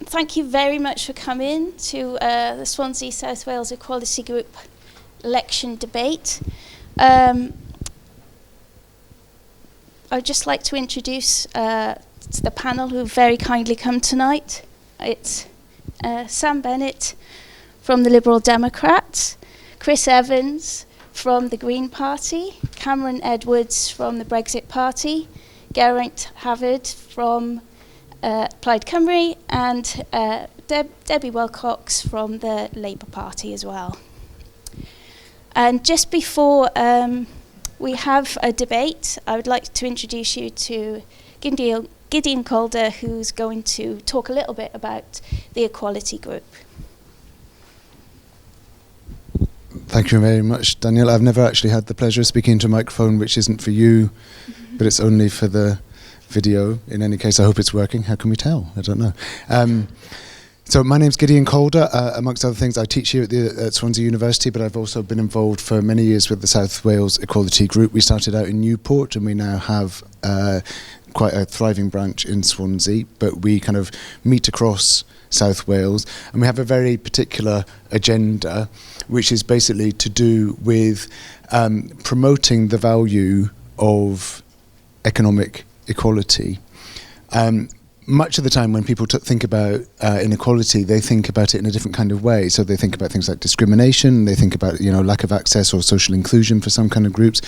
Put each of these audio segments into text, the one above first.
Thank you very much for coming to the Swansea South Wales Equality Group election debate. I'd just like to introduce the panel who have very kindly come tonight. It's Sam Bennett from the Liberal Democrats, Chris Evans from the Green Party, Cameron Edwards from the Brexit Party, Geraint Havard from Plaid Cymru, and Debbie Wilcox from the Labour Party as well. And just before we have a debate, I would like to introduce you to Gideon Calder, who's going to talk a little bit about the Equality Group. Thank you very much, Danielle. I've never actually had the pleasure of speaking to a microphone which isn't for you, but it's only for the video. In any case, I hope it's working. How can we tell? I don't know. So my name's Gideon Calder. Amongst other things, I teach here at Swansea University, but I've also been involved for many years with the South Wales Equality Group. We started out in Newport, and we now have quite a thriving branch in Swansea, but we kind of meet across South Wales, and we have a very particular agenda, which is basically to do with promoting the value of economic equality. Much of the time when people think about inequality, they think about it in a different kind of way. So they think about things like discrimination, they think about lack of access or social inclusion for some kind of groups.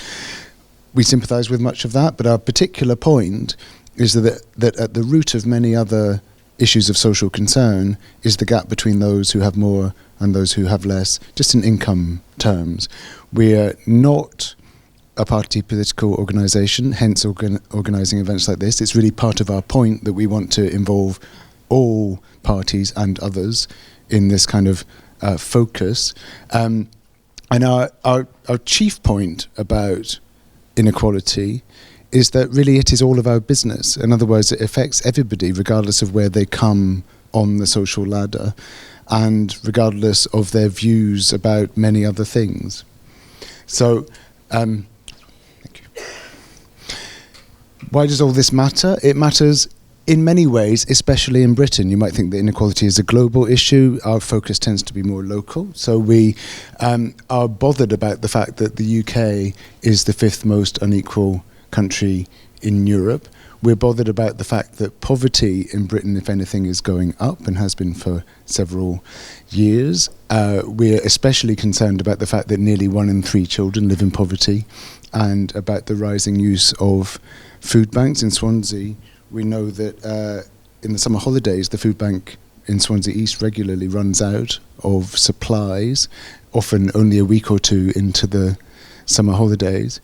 We sympathise with much of that, but our particular point is that at the root of many other issues of social concern is the gap between those who have more and those who have less, just in income terms. We are not a party political organisation, hence organising events like this. It's really part of our point that we want to involve all parties and others in this kind of focus. And our chief point about inequality is that really it is all of our business. In other words, it affects everybody regardless of where they come on the social ladder and regardless of their views about many other things. So, thank you. Why does all this matter? It matters in many ways, especially in Britain. You might think that inequality is a global issue. Our focus tends to be more local. So we are bothered about the fact that the UK is the fifth most unequal country in Europe. We're bothered about the fact that poverty in Britain, if anything, is going up and has been for several years. We're especially concerned about the fact that nearly 1 in 3 children live in poverty, and about the rising use of food banks in Swansea. We know that in the summer holidays, the food bank in Swansea East regularly runs out of supplies, often only a week or two into the summer holidays.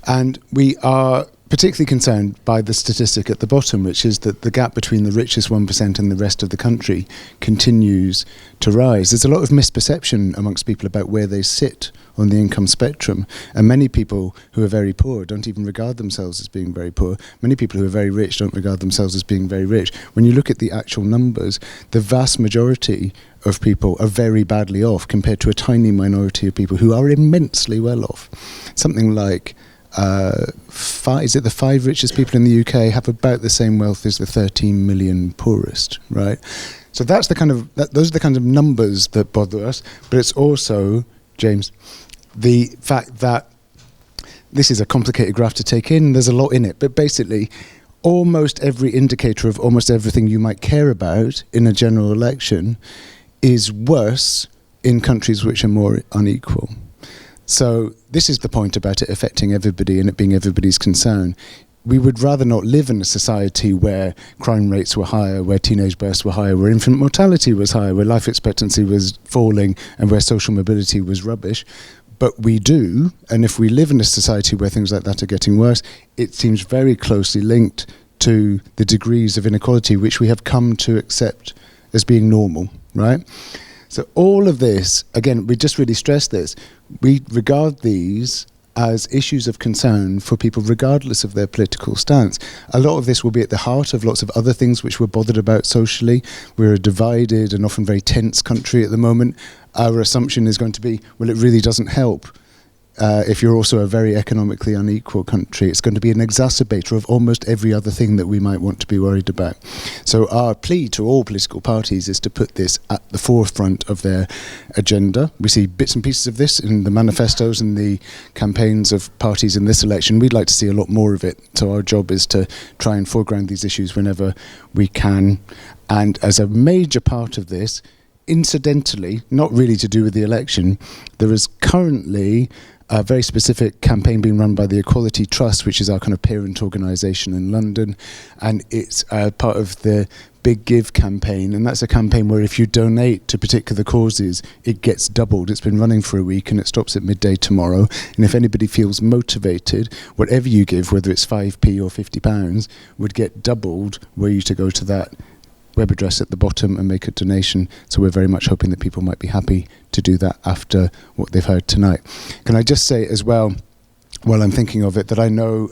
And we are particularly concerned by the statistic at the bottom, which is that the gap between the richest 1% and the rest of the country continues to rise. There's a lot of misperception amongst people about where they sit on the income spectrum, and many people who are very poor don't even regard themselves as being very poor. Many people who are very rich don't regard themselves as being very rich. When you look at the actual numbers, the vast majority of people are very badly off compared to a tiny minority of people who are immensely well off. Something like the 5 richest people in the UK have about the same wealth as the 13 million poorest, right? So that's the kind of those are the kind of numbers that bother us. But it's also, James, the fact that this is a complicated graph to take in. There's a lot in it, but basically, almost every indicator of almost everything you might care about in a general election is worse in countries which are more unequal. So this is the point about it affecting everybody and it being everybody's concern. We would rather not live in a society where crime rates were higher, where teenage births were higher, where infant mortality was higher, where life expectancy was falling, and where social mobility was rubbish. But we do, and if we live in a society where things like that are getting worse, it seems very closely linked to the degrees of inequality which we have come to accept as being normal, right? So all of this, again, we just really stress this, we regard these as issues of concern for people regardless of their political stance. A lot of this will be at the heart of lots of other things which we're bothered about socially. We're a divided and often very tense country at the moment. Our assumption is going to be, well, it really doesn't help if you're also a very economically unequal country, it's going to be an exacerbator of almost every other thing that we might want to be worried about. So our plea to all political parties is to put this at the forefront of their agenda. We see bits and pieces of this in the manifestos and the campaigns of parties in this election. We'd like to see a lot more of it. So our job is to try and foreground these issues whenever we can. And as a major part of this, incidentally, not really to do with the election, there is currently a very specific campaign being run by the Equality Trust, which is our kind of parent organisation in London, and it's part of the Big Give campaign, and that's a campaign where if you donate to particular causes, it gets doubled. It's been running for a week and it stops at midday tomorrow, and if anybody feels motivated, whatever you give, whether it's 5p or £50, would get doubled were you to go to that web address at the bottom and make a donation. So we're very much hoping that people might be happy to do that after what they've heard tonight. Can I just say as well, while I'm thinking of it, that I know,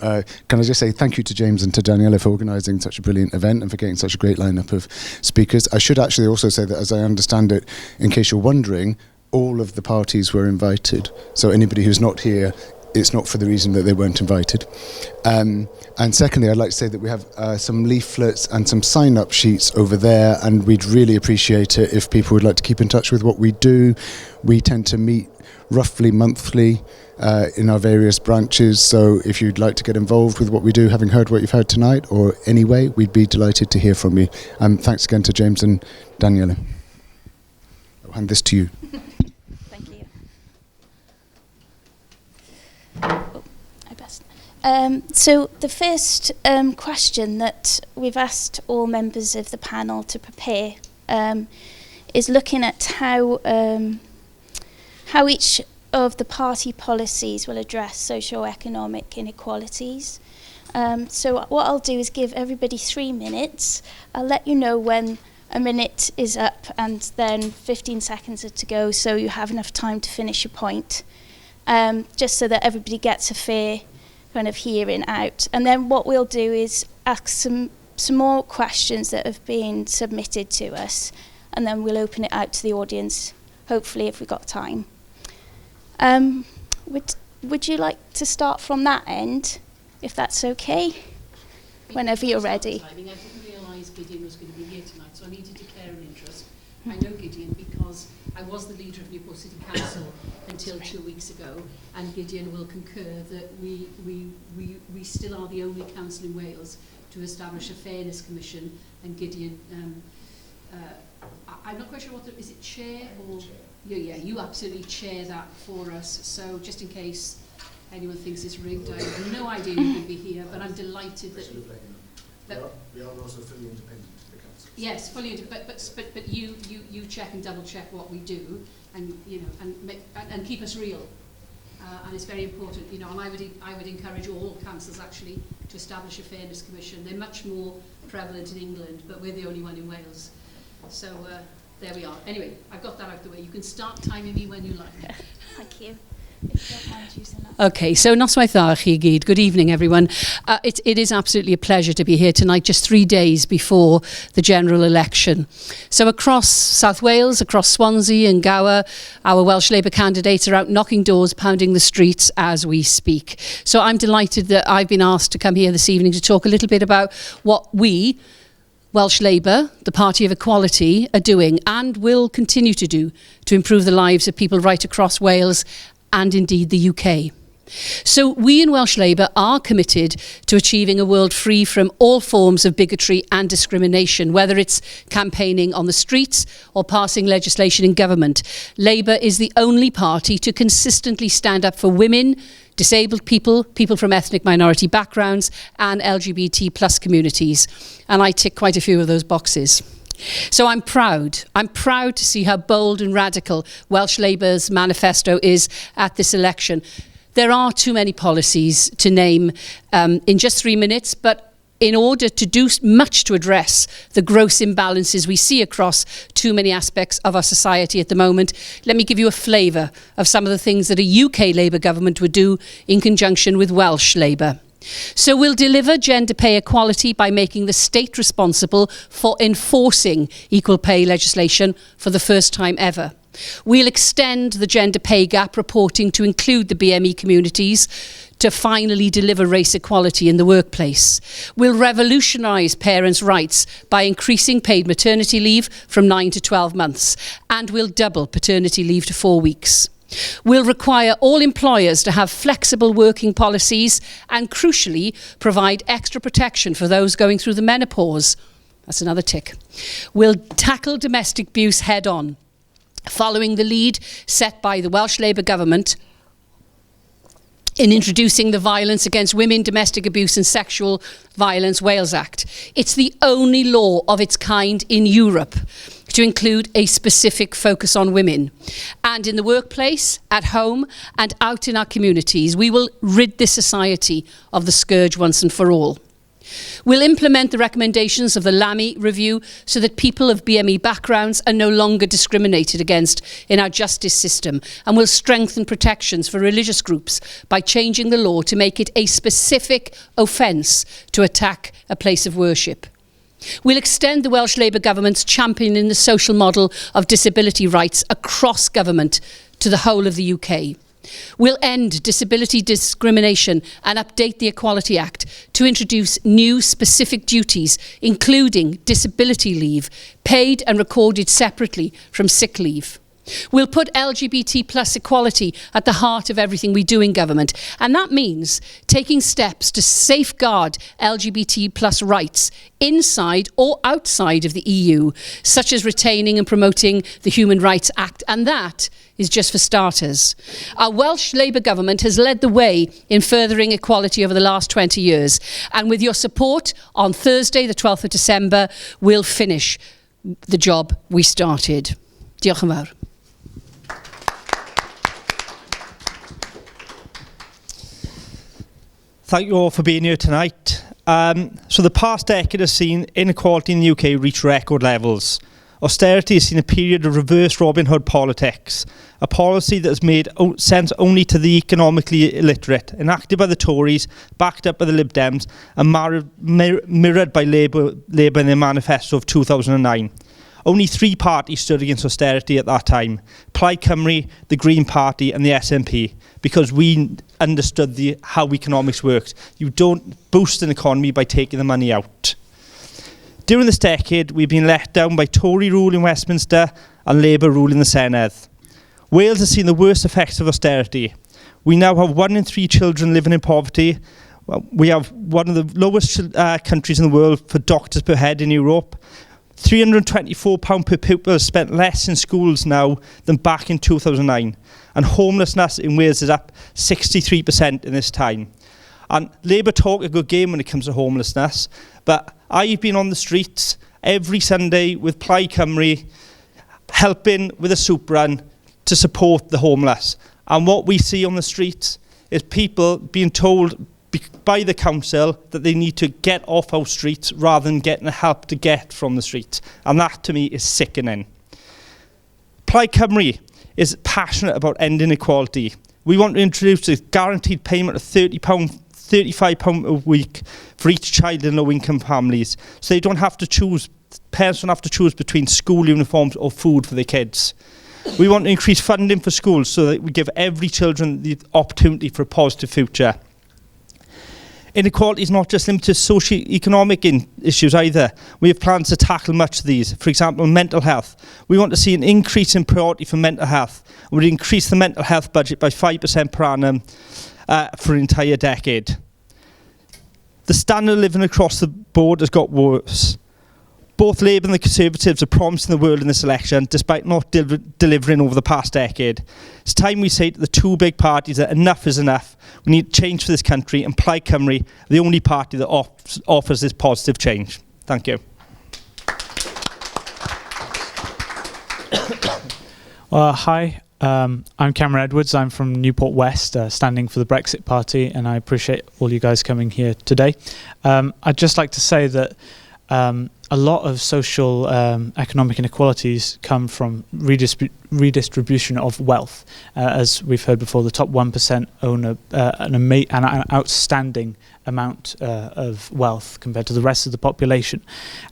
can I just say thank you to James and to Daniela for organising such a brilliant event and for getting such a great lineup of speakers. I should actually also say that, as I understand it, in case you're wondering, all of the parties were invited. So anybody who's not here, it's not for the reason that they weren't invited. And secondly, I'd like to say that we have some leaflets and some sign-up sheets over there, and we'd really appreciate it if people would like to keep in touch with what we do. We tend to meet roughly monthly in our various branches, so if you'd like to get involved with what we do, having heard what you've heard tonight, or anyway, we'd be delighted to hear from you. Thanks again to James and Daniela. I'll hand this to you. Thank you. So the first question that we've asked all members of the panel to prepare is looking at how each of the party policies will address socio-economic inequalities. So what I'll do is give everybody 3 minutes. I'll let you know when a minute is up and then 15 seconds are to go, so you have enough time to finish your point, just so that everybody gets a fair kind of hearing out. And then what we'll do is ask some more questions that have been submitted to us, and then we'll open it out to the audience, hopefully, if we've got time. Would you like to start from that end, if that's okay? Whenever you're ready. I didn't realise Gideon was going to be here tonight, so I need to declare an interest. I know Gideon because I was the leader of Newport City Council until 2 weeks ago, and Gideon will concur that we still are the only council in Wales to establish a fairness commission, and Gideon, I'm not quite sure is it chair or... Yeah, you absolutely chair that for us, so just in case anyone thinks it's rigged, I have no idea you could be here, but I'm delighted that... We are also fully independent of the council. Yes, fully independent, but you check and double check what we do, and and keep us real, and it's very important, and I would encourage all councils actually to establish a fairness commission. They're much more prevalent in England, but we're the only one in Wales, so there we are. Anyway, I've got that out of the way. You can start timing me when you like. Thank you. If you don't mind using that. Okay, so noswaith chi gyd. Good evening, everyone. It is absolutely a pleasure to be here tonight, just 3 days before the general election. So across South Wales, across Swansea and Gower, our Welsh Labour candidates are out knocking doors, pounding the streets as we speak. So I'm delighted that I've been asked to come here this evening to talk a little bit about what we, Welsh Labour, the Party of Equality, are doing and will continue to do to improve the lives of people right across Wales and indeed the UK. So we in Welsh Labour are committed to achieving a world free from all forms of bigotry and discrimination, whether it's campaigning on the streets or passing legislation in government. Labour is the only party to consistently stand up for women, disabled people, people from ethnic minority backgrounds and LGBT plus communities. And I tick quite a few of those boxes. So I'm proud to see how bold and radical Welsh Labour's manifesto is at this election. There are too many policies to name in just 3 minutes, but in order to do much to address the gross imbalances we see across too many aspects of our society at the moment, let me give you a flavour of some of the things that a UK Labour government would do in conjunction with Welsh Labour. So we'll deliver gender pay equality by making the state responsible for enforcing equal pay legislation for the first time ever. We'll extend the gender pay gap reporting to include the BME communities to finally deliver race equality in the workplace. We'll revolutionise parents' rights by increasing paid maternity leave from 9 to 12 months, and we'll double paternity leave to 4 weeks. We'll require all employers to have flexible working policies and, crucially, provide extra protection for those going through the menopause. That's another tick. We'll tackle domestic abuse head-on, following the lead set by the Welsh Labour government in introducing the Violence Against Women, Domestic Abuse and Sexual Violence Wales Act. It's the only law of its kind in Europe to include a specific focus on women. And in the workplace, at home and out in our communities, we will rid this society of the scourge once and for all. We'll implement the recommendations of the Lamy Review so that people of BME backgrounds are no longer discriminated against in our justice system, and we'll strengthen protections for religious groups by changing the law to make it a specific offence to attack a place of worship. We'll extend the Welsh Labour government's championing the social model of disability rights across government to the whole of the UK. We'll end disability discrimination and update the Equality Act to introduce new specific duties, including disability leave, paid and recorded separately from sick leave. We'll put LGBT plus equality at the heart of everything we do in government, and that means taking steps to safeguard LGBT plus rights inside or outside of the EU, such as retaining and promoting the Human Rights Act, and that is just for starters. Our Welsh Labour government has led the way in furthering equality over the last 20 years, and with your support, on Thursday the 12th of December, we'll finish the job we started. Diolch yn fawr. Thank you all for being here tonight. So the past decade has seen inequality in the UK reach record levels. Austerity has seen a period of reverse Robin Hood politics, a policy that has made sense only to the economically illiterate, enacted by the Tories, backed up by the Lib Dems, and mirrored by Labour in their manifesto of 2009. Only 3 parties stood against austerity at that time: Plaid Cymru, the Green Party and the SNP, because we understood how economics works. You don't boost an economy by taking the money out. During this decade, we've been let down by Tory rule in Westminster and Labour rule in the Senedd. Wales has seen the worst effects of austerity. We now have 1 in 3 children living in poverty. We have one of the lowest countries in the world for doctors per head in Europe. £324 per pupil is spent less in schools now than back in 2009. And homelessness in Wales is up 63% in this time. And Labour talk a good game when it comes to homelessness, but I've been on the streets every Sunday with Plaid Cymru, helping with a soup run to support the homeless. And what we see on the streets is people being told by the council that they need to get off our streets rather than getting the help to get from the streets. And that, to me, is sickening. Plaid Cymru is passionate about ending inequality. We want to introduce a guaranteed payment of £35 a week for each child in low-income families, so they don't have to choose, parents don't have to choose between school uniforms or food for their kids. We want to increase funding for schools so that we give every children the opportunity for a positive future. Inequality is not just limited to socio-economic issues either. We have plans to tackle much of these. For example, mental health. We want to see an increase in priority for mental health. We'll increase the mental health budget by 5% per annum for an entire decade. The standard of living across the board has got worse. Both Labour and the Conservatives are promising the world in this election, despite not delivering over the past decade. It's time we say to the 2 big parties that enough is enough. We need change for this country, and Plaid Cymru, the only party that offers this positive change. Thank you. Hi, I'm Cameron Edwards. I'm from Newport West, standing for the Brexit Party, and I appreciate all you guys coming here today. I'd just like to say that a lot of social economic inequalities come from redistribution of wealth. As we've heard before, the top 1% own an outstanding amount of wealth compared to the rest of the population.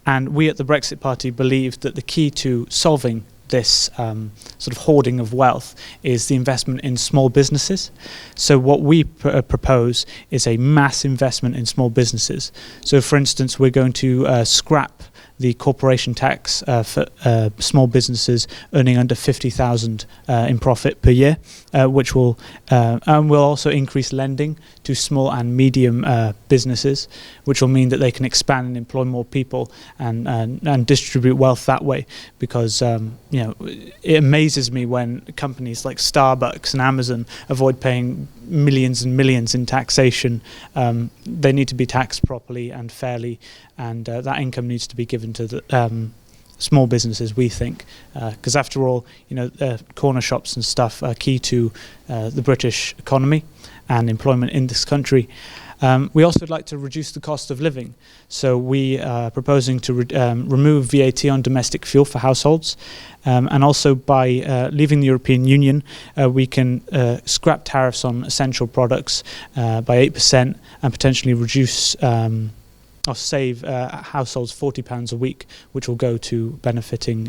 And we at the Brexit Party believe that the key to solving this sort of hoarding of wealth is the investment in small businesses. So what we propose is a mass investment in small businesses. So for instance, we're going to scrap the corporation tax for small businesses earning under 50,000 in profit per year, which will and will also increase lending to small and medium businesses, which will mean that they can expand and employ more people and distribute wealth that way. Because it amazes me when companies like Starbucks and Amazon avoid paying millions and millions in taxation. They need to be taxed properly and fairly, and that income needs to be given to the small businesses, we think, because after all, corner shops and stuff are key to the British economy and employment in this country. We also would like to reduce the cost of living, so we are proposing to remove VAT on domestic fuel for households, and also by leaving the European Union, we can scrap tariffs on essential products by 8% and potentially reduce or save households £40 a week, which will go to benefiting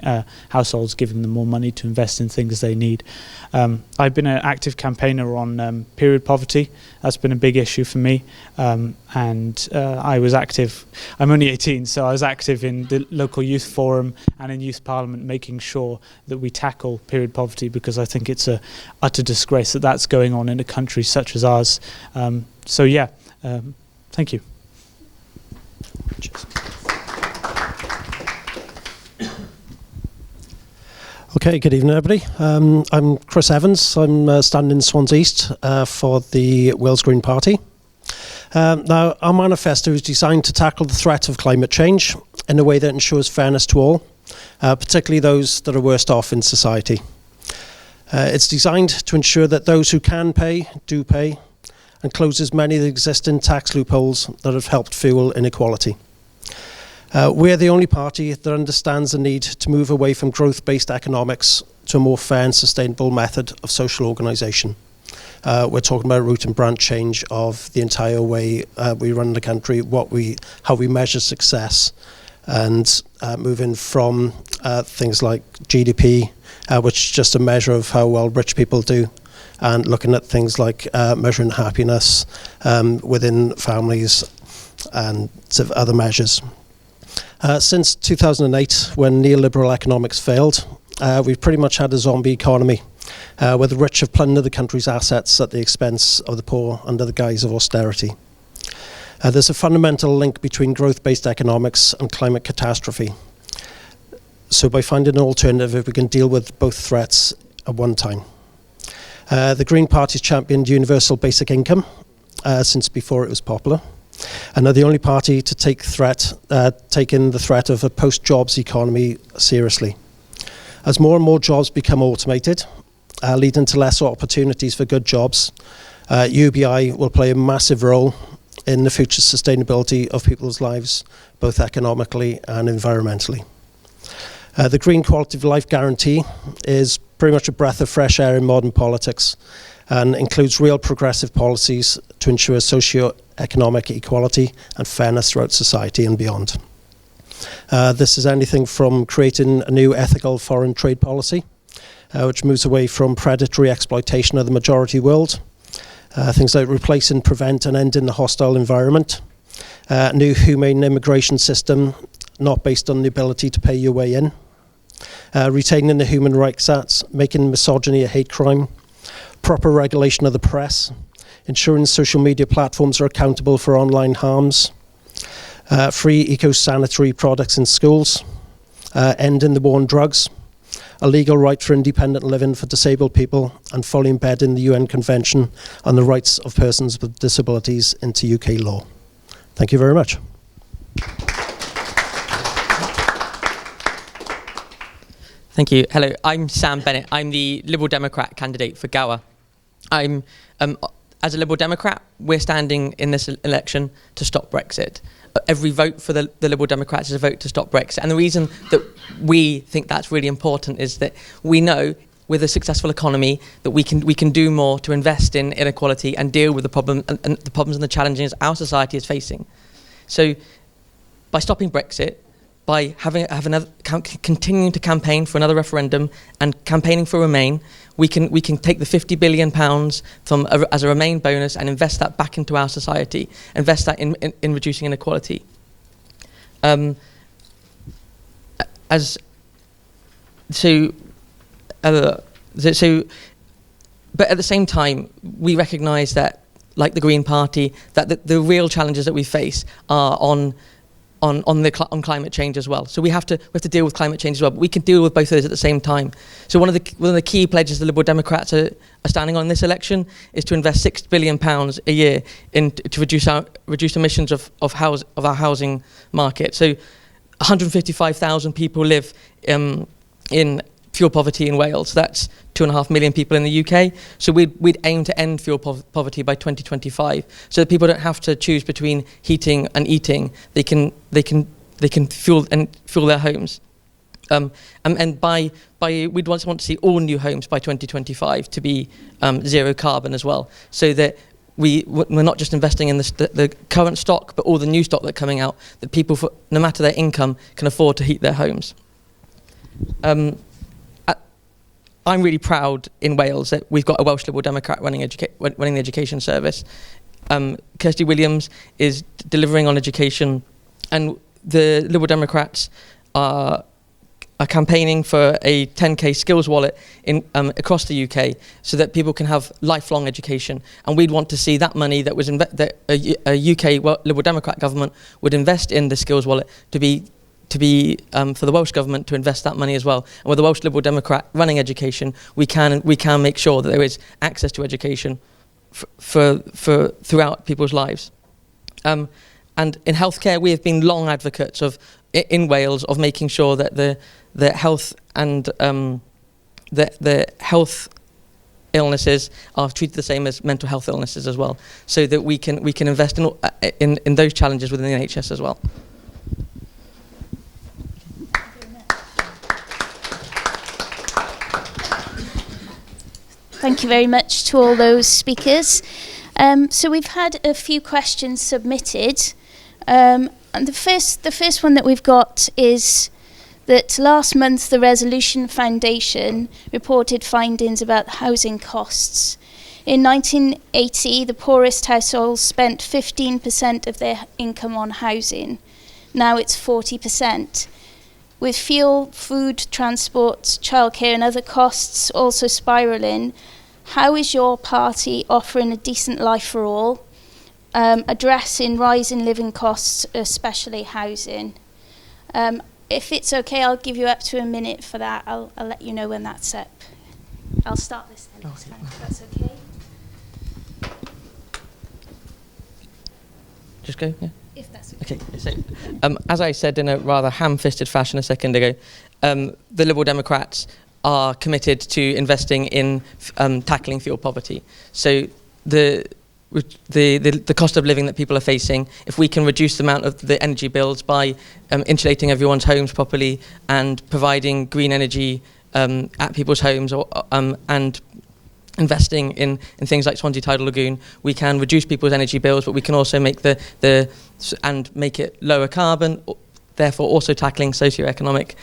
households, giving them more money to invest in things they need. I've been an active campaigner on period poverty. That's been a big issue for me, and I was active. I'm only 18, so I was active in the local youth forum and in youth parliament, making sure that we tackle period poverty, because I think it's a utter disgrace that that's going on in a country such as ours. Thank you. Cheers. Okay, good evening everybody. I'm Chris Evans. I'm standing in Swansea East for the Wales Green Party. Now, our manifesto is designed to tackle the threat of climate change in a way that ensures fairness to all, particularly those that are worst off in society. It's designed to ensure that those who can pay, do pay, and closes many of the existing tax loopholes that have helped fuel inequality. We're the only party that understands the need to move away from growth-based economics to a more fair and sustainable method of social organisation. We're talking about a root and branch change of the entire way we run the country, how we measure success, and moving from things like GDP, which is just a measure of how well rich people do, and looking at things like measuring happiness within families and other measures. Since 2008, when neoliberal economics failed, we've pretty much had a zombie economy, where the rich have plundered the country's assets at the expense of the poor under the guise of austerity. There's a fundamental link between growth-based economics and climate catastrophe. So by finding an alternative, we can deal with both threats at one time. The Green Party's championed universal basic income since before it was popular, and are the only party to take in the threat of a post-jobs economy seriously. As more and more jobs become automated, leading to less opportunities for good jobs, UBI will play a massive role in the future sustainability of people's lives, both economically and environmentally. The Green Quality of Life Guarantee is pretty much a breath of fresh air in modern politics, and includes real progressive policies to ensure socio-economic equality and fairness throughout society and beyond. This is anything from creating a new ethical foreign trade policy, which moves away from predatory exploitation of the majority world, things like replacing, prevent and ending the hostile environment, a new humane immigration system not based on the ability to pay your way in, retaining the Human Rights Act, making misogyny a hate crime, proper regulation of the press, ensuring social media platforms are accountable for online harms, free eco-sanitary products in schools, ending the war on drugs, a legal right for independent living for disabled people, and fully embedding the UN Convention on the Rights of Persons with Disabilities into UK law. Thank you very much. Thank you. Hello, I'm Sam Bennett. I'm the Liberal Democrat candidate for Gower. As a Liberal Democrat, we're standing in this election to stop Brexit. Every vote for the Liberal Democrats is a vote to stop Brexit. And the reason that we think that's really important is that we know with a successful economy that we can do more to invest in inequality and deal with the problems and the challenges our society is facing. So by stopping Brexit, by continuing to campaign for another referendum and campaigning for Remain, we can take the £50 billion as a Remain bonus and invest that back into our society, invest that in reducing inequality. But at the same time, we recognise that, like the Green Party, that the real challenges that we face are on climate change as well. So we have to deal with climate change as well, but we can deal with both of those at the same time. So one of the key pledges the Liberal Democrats are standing on in this election is to invest £6 billion a year to reduce emissions of our housing market. So 155,000 people live in fuel poverty in Wales. That's 2.5 million people in the UK. So we'd aim to end fuel poverty by 2025, so that people don't have to choose between heating and eating. They can fuel their homes. And we'd want to see all new homes by 2025 to be zero carbon as well, so that we're not just investing in the current stock, but all the new stock that's coming out, that people, no matter their income, can afford to heat their homes. I'm really proud in Wales that we've got a Welsh Liberal Democrat running the education service. Kirsty Williams is delivering on education, and the Liberal Democrats are campaigning for a 10k skills wallet across the UK, so that people can have lifelong education. And we'd want to see that money that was that a UK Liberal Democrat government would invest in the skills wallet to be for the Welsh government to invest that money as well. And with the Welsh Liberal Democrat running education, we can make sure that there is access to education for throughout people's lives. And in healthcare, we have been long advocates in Wales of making sure that the health and the health illnesses are treated the same as mental health illnesses as well, so that we can invest in those challenges within the NHS as well. Thank you very much to all those speakers. So we've had a few questions submitted. And the first one that we've got is that last month the Resolution Foundation reported findings about housing costs. In 1980, the poorest households spent 15% of their income on housing. Now it's 40%. With fuel, food, transport, childcare and other costs also spiralling, how is your party offering a decent life for all, addressing rising living costs, especially housing? If it's okay, I'll give you up to a minute for that. I'll let you know when that's up. I'll start this then, if that's okay. Just go, yeah. If that's okay. Okay, so as I said in a rather ham-fisted fashion a second ago, the Liberal Democrats are committed to investing in tackling fuel poverty. So the cost of living that people are facing, if we can reduce the amount of the energy bills by insulating everyone's homes properly and providing green energy at people's homes, and investing in things like Swansea Tidal Lagoon, we can reduce people's energy bills, but we can also make and make it lower carbon, therefore also tackling socio-economic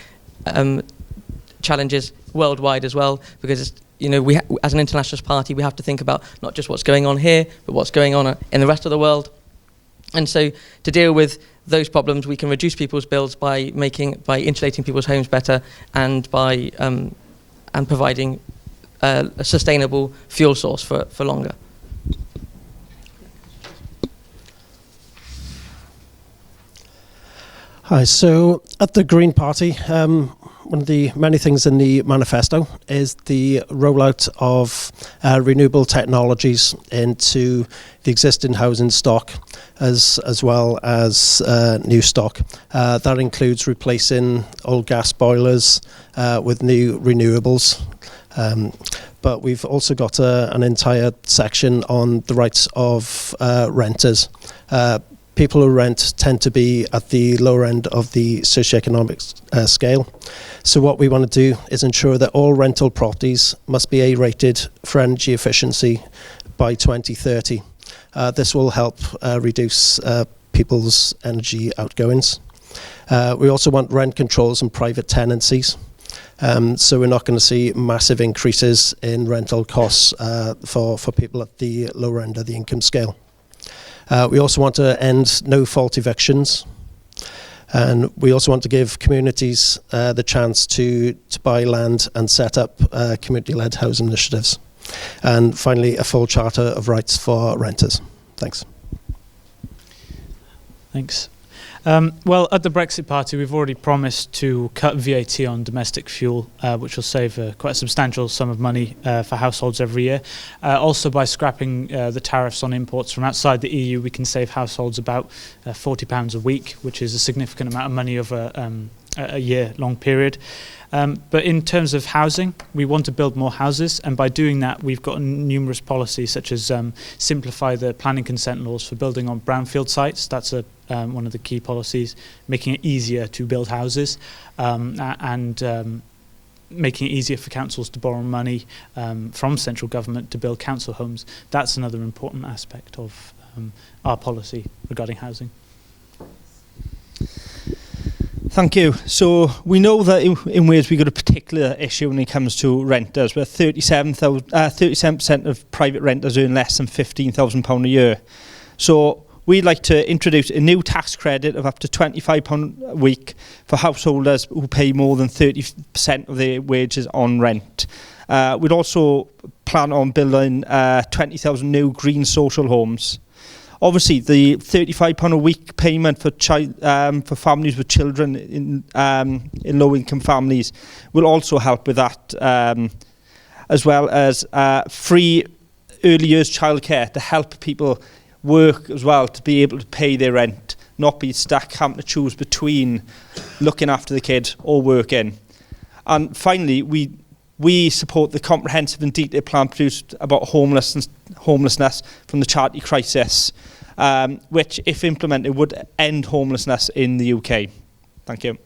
challenges worldwide as well, because we as an internationalist party, we have to think about not just what's going on here, but what's going on in the rest of the world. And so to deal with those problems, we can reduce people's bills by insulating people's homes better, and by providing a sustainable fuel source for longer. Hi, so at the Green Party, one of the many things in the manifesto is the rollout of renewable technologies into the existing housing stock, as well as new stock. That includes replacing old gas boilers with new renewables. But we've also got an entire section on the rights of renters. People who rent tend to be at the lower end of the socio-economic scale. So what we want to do is ensure that all rental properties must be A-rated for energy efficiency by 2030. This will help reduce people's energy outgoings. We also want rent controls and private tenancies. So we're not going to see massive increases in rental costs for people at the lower end of the income scale. We also want to end no-fault evictions. And we also want to give communities the chance to buy land and set up community-led housing initiatives. And finally, a full charter of rights for renters. Thanks. Thanks. Well, at the Brexit Party, we've already promised to cut VAT on domestic fuel, which will save quite a substantial sum of money for households every year. Also, by scrapping the tariffs on imports from outside the EU, we can save households about £40 a week, which is a significant amount of money over a year-long period. But in terms of housing, we want to build more houses, and by doing that we've got numerous policies such as simplify the planning consent laws for building on brownfield sites. That's one of the key policies, making it easier to build houses, and making it easier for councils to borrow money from central government to build council homes. That's another important aspect of our policy regarding housing. Thank you. So we know that in Wales we've got a particular issue when it comes to renters, where 37% of private renters earn less than £15,000 a year. So we'd like to introduce a new tax credit of up to £25 a week for householders who pay more than 30% of their wages on rent. We'd also plan on building 20,000 new green social homes. Obviously, the £35 a week payment for families with children in low-income families will also help with that, as well as free early years childcare to help people work as well, to be able to pay their rent, not be stuck having to choose between looking after the kids or working. And finally, we support the comprehensive and detailed plan produced about homelessness from the Charity Crisis, which, if implemented, would end homelessness in the UK. Thank you.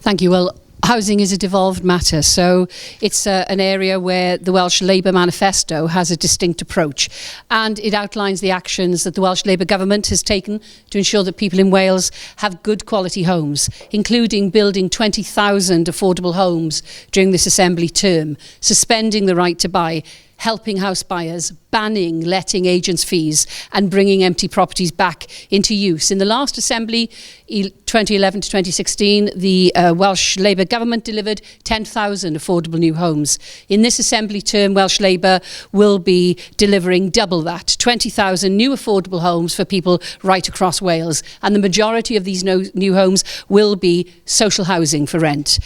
Thank you. Well, housing is a devolved matter, so it's an area where the Welsh Labour Manifesto has a distinct approach, and it outlines the actions that the Welsh Labour Government has taken to ensure that people in Wales have good quality homes, including building 20,000 affordable homes during this Assembly term, suspending the right to buy, helping house buyers, banning letting agents' fees, and bringing empty properties back into use. In the last Assembly, 2011 to 2016, the Welsh Labour Government delivered 10,000 affordable new homes. In this Assembly term, Welsh Labour will be delivering double that, 20,000 new affordable homes for people right across Wales. And the majority of these new homes will be social housing for rent.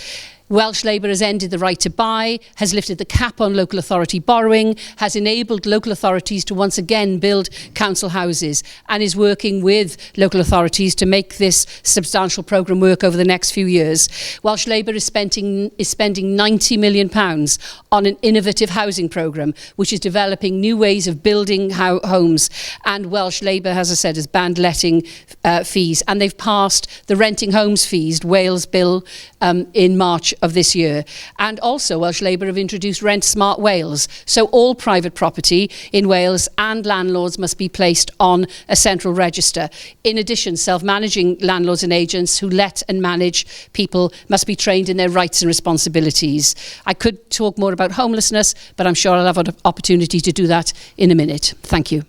Welsh Labour has ended the right to buy, has lifted the cap on local authority borrowing, has enabled local authorities to once again build council houses, and is working with local authorities to make this substantial programme work over the next few years. Welsh Labour is spending £90 million on an innovative housing programme, which is developing new ways of building homes. And Welsh Labour, as I said, has banned letting fees, and they've passed the renting homes fees Wales bill in March of this year. And also Welsh Labour have introduced Rent Smart Wales, so all private property in Wales and landlords must be placed on a central register. In addition, self-managing landlords and agents who let and manage people must be trained in their rights and responsibilities. I could talk more about homelessness, but I'm sure I'll have an opportunity to do that in a minute. Thank you.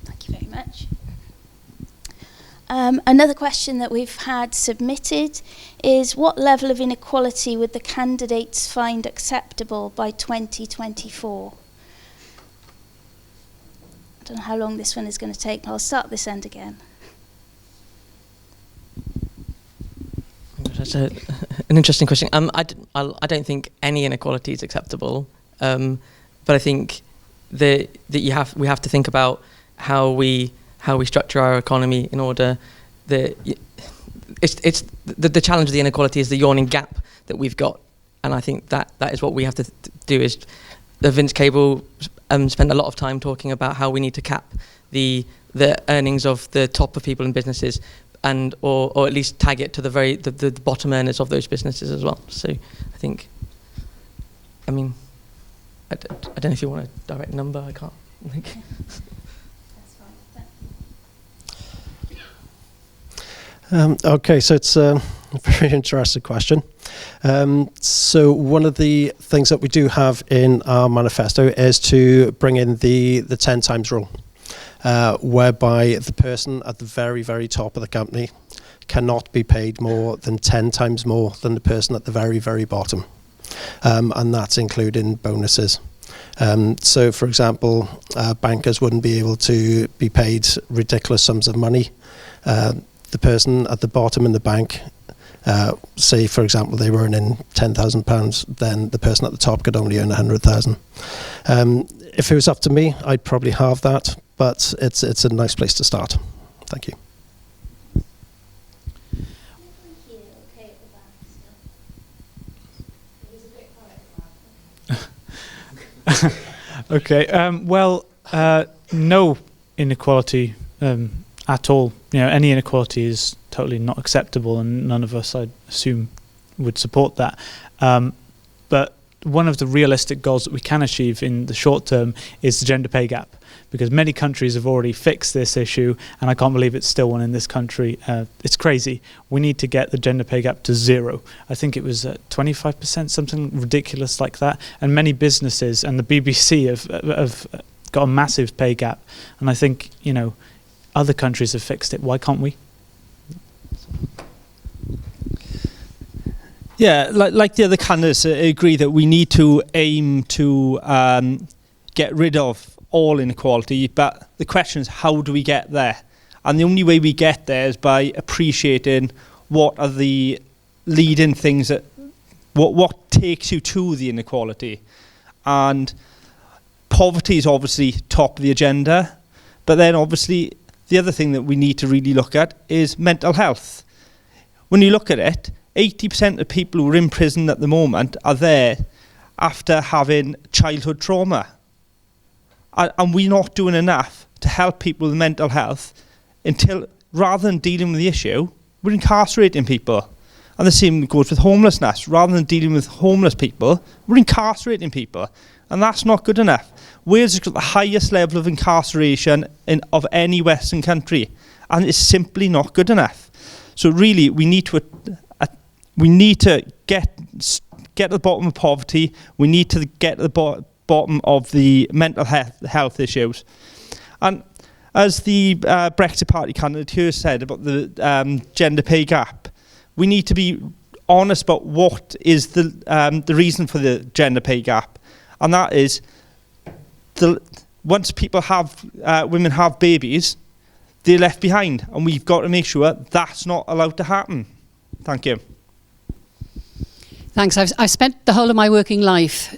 Thank you very much. Another question that we've had submitted is, what level of inequality would the candidates find acceptable by 2024? I don't know how long this one is going to take. I'll start this end again. That's an interesting question. I don't think any inequality is acceptable, but I think that we have to think about how we structure our economy in order the challenge of the inequality is the yawning gap that we've got, and I think that is what we have to do. Is Vince Cable spent a lot of time talking about how we need to cap the earnings of the top of people in businesses, and or at least tag it to the bottom earners of those businesses as well. So I think, I mean, I don't know if you want a direct number. I can't. Okay, so it's a very interesting question. So one of the things that we do have in our manifesto is to bring in the 10 times rule, whereby the person at the very, very top of the company cannot be paid more than 10 times more than the person at the very, very bottom. And that's including bonuses. So, for example, bankers wouldn't be able to be paid ridiculous sums of money. The person at the bottom in the bank, say, for example, they were earning £10,000, then the person at the top could only earn 100,000. If it was up to me, I'd probably halve that, but it's a nice place to start. Thank you. Okay. Well, no inequality at all. Any inequality is totally not acceptable, and none of us, I'd assume, would support that. But one of the realistic goals that we can achieve in the short term is the gender pay gap, because many countries have already fixed this issue, and I can't believe it's still one in this country. It's crazy. We need to get the gender pay gap to 0. I think it was 25%, something ridiculous like that. And many businesses and the BBC have got a massive pay gap. And I think, other countries have fixed it. Why can't we? Yeah, like the other candidates, I agree that we need to aim to get rid of all inequality, but the question is, how do we get there? And the only way we get there is by appreciating what are the leading things that what takes you to the inequality. And poverty is obviously top of the agenda, but then obviously the other thing that we need to really look at is mental health. When you look at it, 80% of people who are in prison at the moment are there after having childhood trauma. And we're not doing enough to help people with mental health until, rather than dealing with the issue, we're incarcerating people. And the same goes with homelessness. Rather than dealing with homeless people, we're incarcerating people. And that's not good enough. Wales has got the highest level of incarceration of any Western country. And it's simply not good enough. So really, we need to get to the bottom of poverty. We need to get to the bottom of the mental health issues. And as the Brexit Party candidate here said about the gender pay gap, we need to be honest about what is the reason for the gender pay gap. And that is, once people women have babies, they're left behind. And we've got to make sure that's not allowed to happen. Thank you. Thanks. I've spent the whole of my working life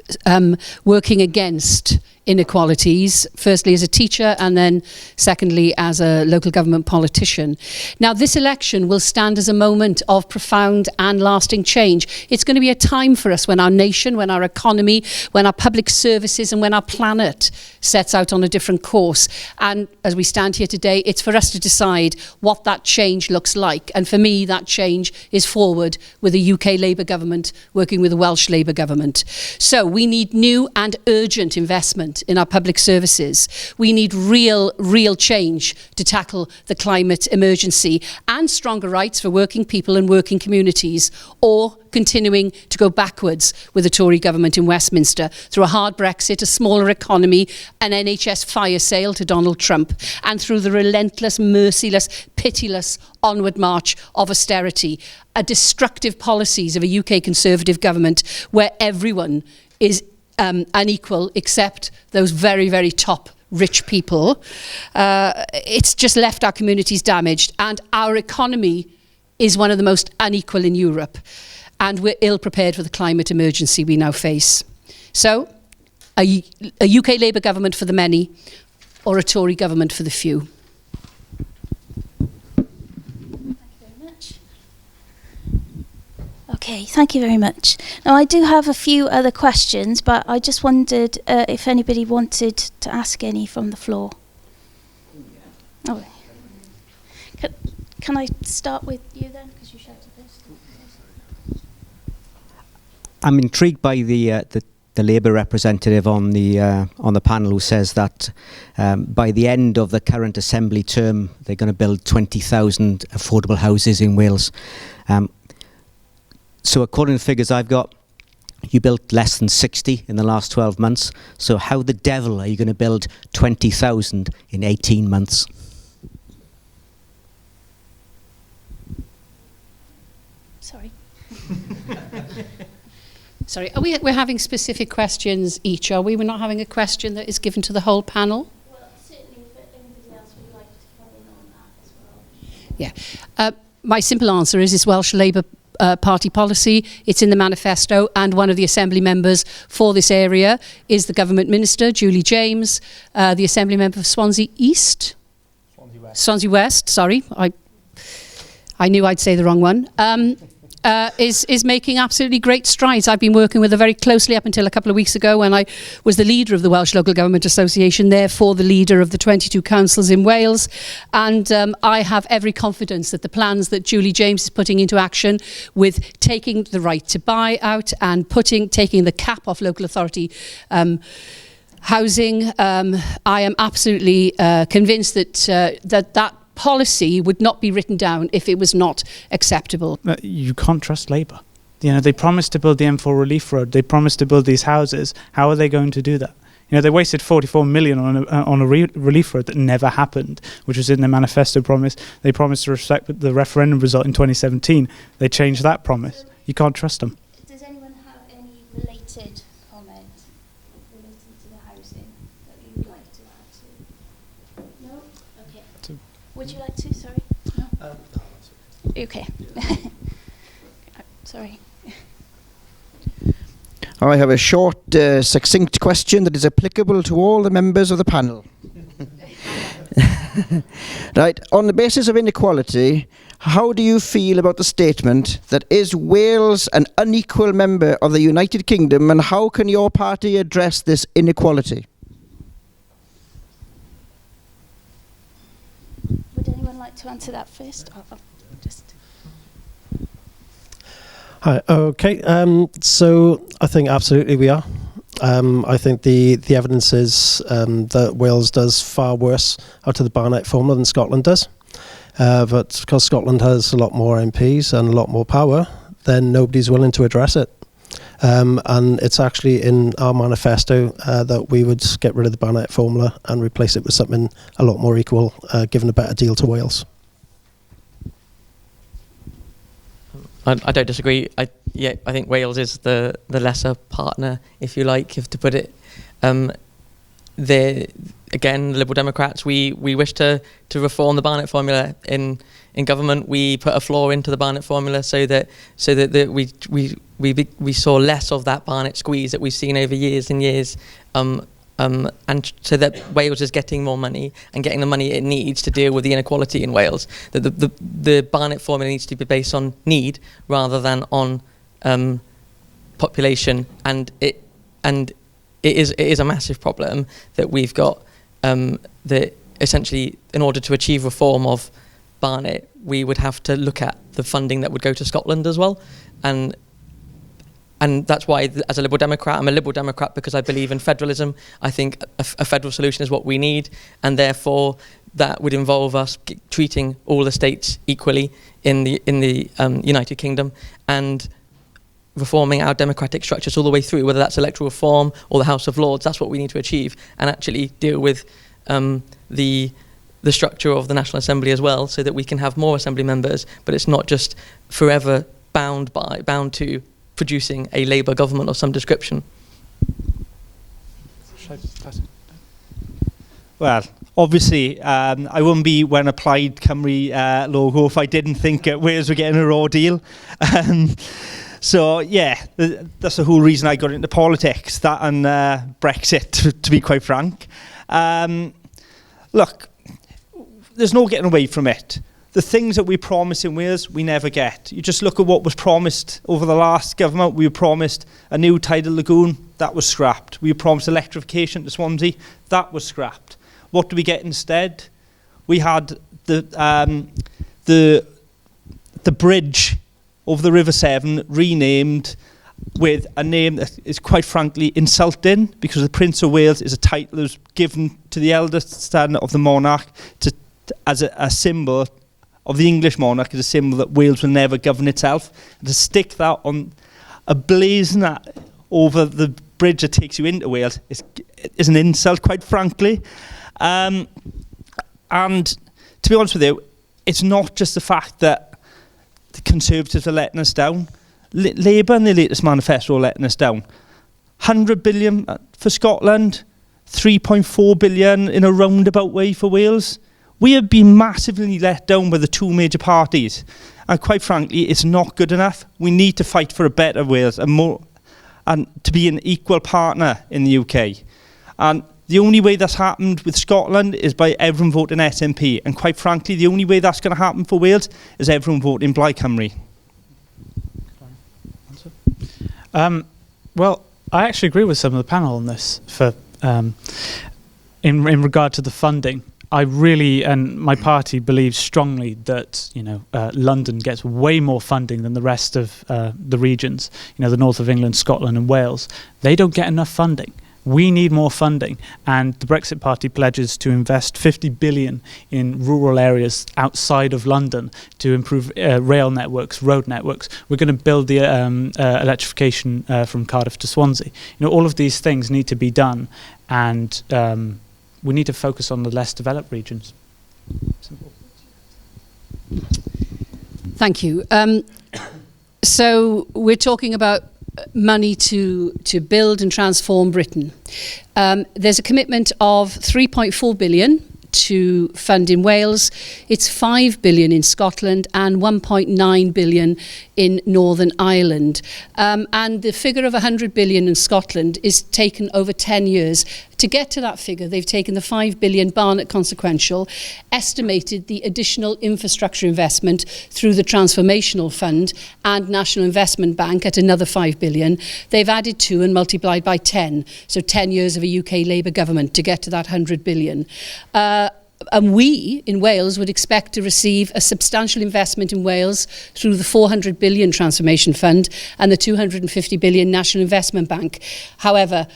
working against inequalities, firstly as a teacher and then secondly as a local government politician. Now this election will stand as a moment of profound and lasting change. It's going to be a time for us when our nation, when our economy, when our public services and when our planet sets out on a different course. And as we stand here today, it's for us to decide what that change looks like. And for me, that change is forward with a UK Labour government working with a Welsh Labour government. So we need new and urgent investment in our public services. We need real change to tackle the climate emergency and stronger rights for working people and working communities, or continuing to go backwards with the Tory government in Westminster through a hard Brexit, a smaller economy, an NHS fire sale to Donald Trump, and through the relentless, merciless, pitiless onward march of austerity, a destructive policies of a UK Conservative government where everyone is unequal except those very, very top rich people. It's just left our communities damaged, and our economy is one of the most unequal in Europe, and we're ill prepared for the climate emergency we now face. So a UK Labour government for the many, or a Tory government for the few. Okay, thank you very much. Now, I do have a few other questions, but I just wondered if anybody wanted to ask any from the floor. Oh, can I start with you then, because you shouted first? I'm intrigued by the the Labour representative on the panel who says that by the end of the current Assembly term, they're going to build 20,000 affordable houses in Wales. So according to the figures I've got, you built less than 60 in the last 12 months. So how the devil are you going to build 20,000 in 18 months? Sorry. Sorry, we're having specific questions each, are we? We're not having a question that is given to the whole panel? Well, certainly if anybody else would like to come in on that as well. Yeah. My simple answer is it's Welsh Labour Party policy. It's in the manifesto, and one of the Assembly members for this area is the Government Minister, Julie James, the Assembly member for Swansea East. Swansea West, sorry. I knew I'd say the wrong one. Is making absolutely great strides. I've been working with her very closely up until a couple of weeks ago when I was the leader of the Welsh Local Government Association, therefore the leader of the 22 councils in Wales. And I have every confidence that the plans that Julie James is putting into action with taking the right to buy out and taking the cap off local authority housing, I am absolutely convinced that that policy would not be written down if it was not acceptable. You can't trust Labour. You know, they promised to build the M4 relief road. They promised to build these houses. How are they going to do that? You know, they wasted 44 million on a relief road that never happened, which was in their manifesto promise. They promised to respect the referendum result in 2017. They changed that promise. You can't trust them. Does anyone have any related comment relating to the housing that you would like to add to? No? Okay. Would you like to? Sorry. No? Okay. Sorry. I have a short, succinct question that is applicable to all the members of the panel. Right. On the basis of inequality, how do you feel about the statement that is Wales an unequal member of the United Kingdom, and how can your party address this inequality? Would anyone like to answer that first? I'll just... Hi. Okay. So I think absolutely we are. I think the evidence is that Wales does far worse out of the Barnett formula than Scotland does. But because Scotland has a lot more MPs and a lot more power, then nobody's willing to address it. And it's actually in our manifesto that we would get rid of the Barnett formula and replace it with something a lot more equal, giving a better deal to Wales. I don't disagree. I think Wales is the lesser partner, if you like, if to put it. Again, Liberal Democrats, we wish to reform the Barnett formula in government. We put a floor into the Barnett formula so that we saw less of that Barnett squeeze that we've seen over years and years. And so that Wales is getting more money and getting the money it needs to deal with the inequality in Wales. That the Barnett formula needs to be based on need rather than on population, and it is a massive problem that we've got. That essentially, in order to achieve reform of Barnett, we would have to look at the funding that would go to Scotland as well, and that's why, as a Liberal Democrat, I'm a Liberal Democrat because I believe in federalism. I think a federal solution is what we need, and therefore that would involve us treating all the states equally in the United Kingdom and reforming our democratic structures all the way through, whether that's electoral reform or the House of Lords. That's what we need to achieve, and actually deal with the structure of the National Assembly as well, so that we can have more Assembly members, but it's not just forever bound to producing a Labour government of some description. Well, obviously, I wouldn't be wearing a Plaid Cymru logo if I didn't think Wales were getting a raw deal. So, yeah, that's the whole reason I got into politics, that and Brexit, to be quite frank. Look, there's no getting away from it. The things that we promise in Wales, we never get. You just look at what was promised over the last government. We were promised a new tidal lagoon, that was scrapped. We were promised electrification to Swansea, that was scrapped. What do we get instead? We had the bridge over the River Severn renamed with a name that is quite frankly insulting, because the Prince of Wales is a title that was given to the eldest son of the monarch as a symbol of the English monarch, as a symbol that Wales will never govern itself. And to stick that on a blazon that over the bridge that takes you into Wales is an insult, quite frankly. And to be honest with you, it's not just the fact that the Conservatives are letting us down. Labour in their latest manifesto are letting us down. 100 billion for Scotland, 3.4 billion in a roundabout way for Wales. We have been massively let down by the two major parties. And quite frankly, it's not good enough. We need to fight for a better Wales and to be an equal partner in the UK. And the only way that's happened with Scotland is by everyone voting SNP. And quite frankly, the only way that's going to happen for Wales is everyone voting Plaid Cymru. Well, I actually agree with some of the panel on this. In regard to the funding, I really, and my party believes strongly that London gets way more funding than the rest of the regions. The north of England, Scotland, and Wales. They don't get enough funding. We need more funding, and the Brexit Party pledges to invest 50 billion in rural areas outside of London to improve rail networks, road networks. We're going to build the electrification from Cardiff to Swansea. All of these things need to be done, and we need to focus on the less developed regions. Simple. Thank you. So we're talking about money to build and transform Britain. There's a commitment of 3.4 billion to fund in Wales. It's 5 billion in Scotland and 1.9 billion in Northern Ireland. And the figure of 100 billion in Scotland is taken over 10 years. To get to that figure, they've taken the 5 billion Barnett consequential, estimated the additional infrastructure investment through the Transformational Fund and National Investment Bank at another 5 billion. They've added 2 and multiplied by 10. So 10 years of a UK Labour government to get to that 100 billion. And we, in Wales, would expect to receive a substantial investment in Wales through the 400 billion Transformation Fund and the 250 billion National Investment Bank. However,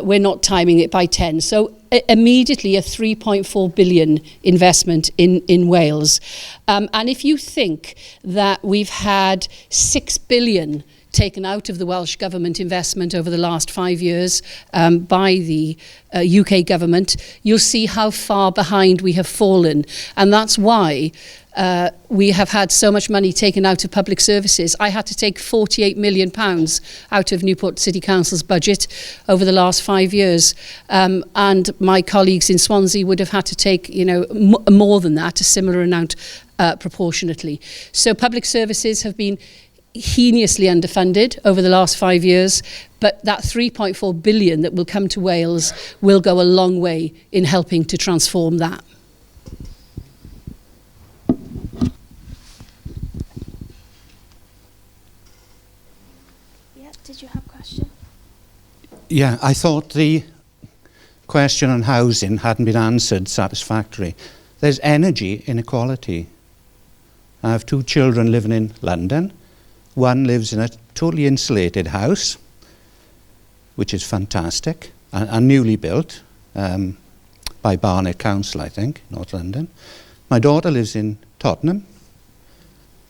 we're not timing it by 10. So immediately a 3.4 billion investment in Wales. And if you think that we've had 6 billion taken out of the Welsh Government investment over the last 5 years by the UK government, you'll see how far behind we have fallen. And that's why we have had so much money taken out of public services. I had to take £48 million out of Newport City Council's budget over the last 5 years. And my colleagues in Swansea would have had to take, more than that, a similar amount proportionately. So public services have been heinously underfunded over the last 5 years, but that 3.4 billion that will come to Wales will go a long way in helping to transform that. Yeah, did you have a question? Yeah, I thought the question on housing hadn't been answered satisfactorily. There's energy inequality. I have 2 children living in London. One lives in a totally insulated house, which is fantastic, and newly built by Barnet Council, I think, North London. My daughter lives in Tottenham,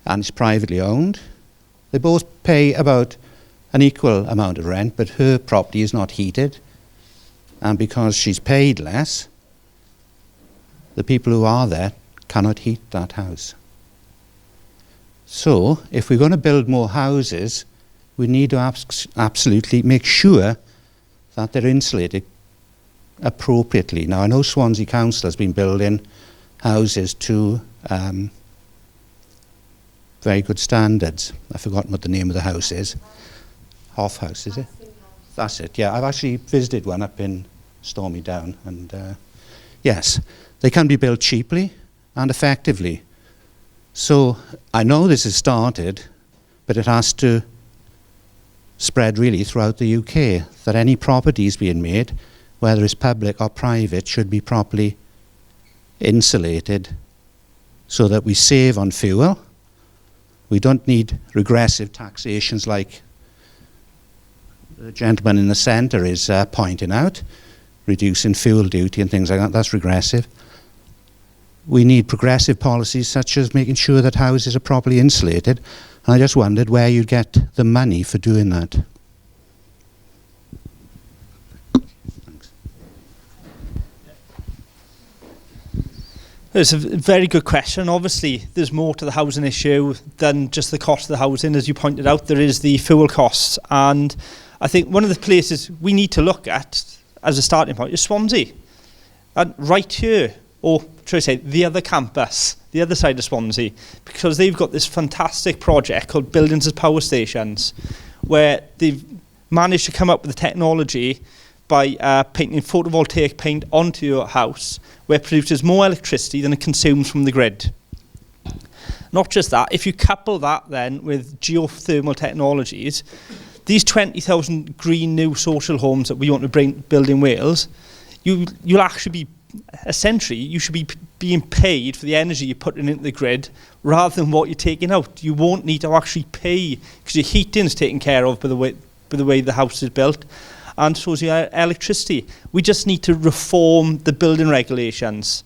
and it's privately owned. They both pay about an equal amount of rent, but her property is not heated, and because she's paid less, the people who are there cannot heat that house. So, if we're going to build more houses, we need to absolutely make sure that they're insulated appropriately. Now, I know Swansea Council has been building houses to very good standards. I've forgotten what the name of the house is. Hoff House, is it? That's it, yeah. I've actually visited one up in Stormy Down, and yes, they can be built cheaply and effectively. So I know this has started, but it has to spread really throughout the UK, that any properties being made, whether it's public or private, should be properly insulated so that we save on fuel. We don't need regressive taxations like the gentleman in the centre is pointing out, reducing fuel duty and things like that, that's regressive. We need progressive policies such as making sure that houses are properly insulated. And I just wondered where you'd get the money for doing that. Thanks. It's a very good question. Obviously, there's more to the housing issue than just the cost of the housing. As you pointed out, there is the fuel costs. And I think one of the places we need to look at as a starting point is Swansea. And right here, or should I say, the other campus, the other side of Swansea, because they've got this fantastic project called Buildings as Power Stations, where they've managed to come up with the technology by painting photovoltaic paint onto your house, where it produces more electricity than it consumes from the grid. Not just that, if you couple that then with geothermal technologies, these 20,000 green new social homes that we want to build in Wales, you'll actually be essentially, you should be being paid for the energy you're putting into the grid rather than what you're taking out. You won't need to actually pay because your heating is taken care of by the way the house is built, and so is your electricity. We just need to reform the building regulations.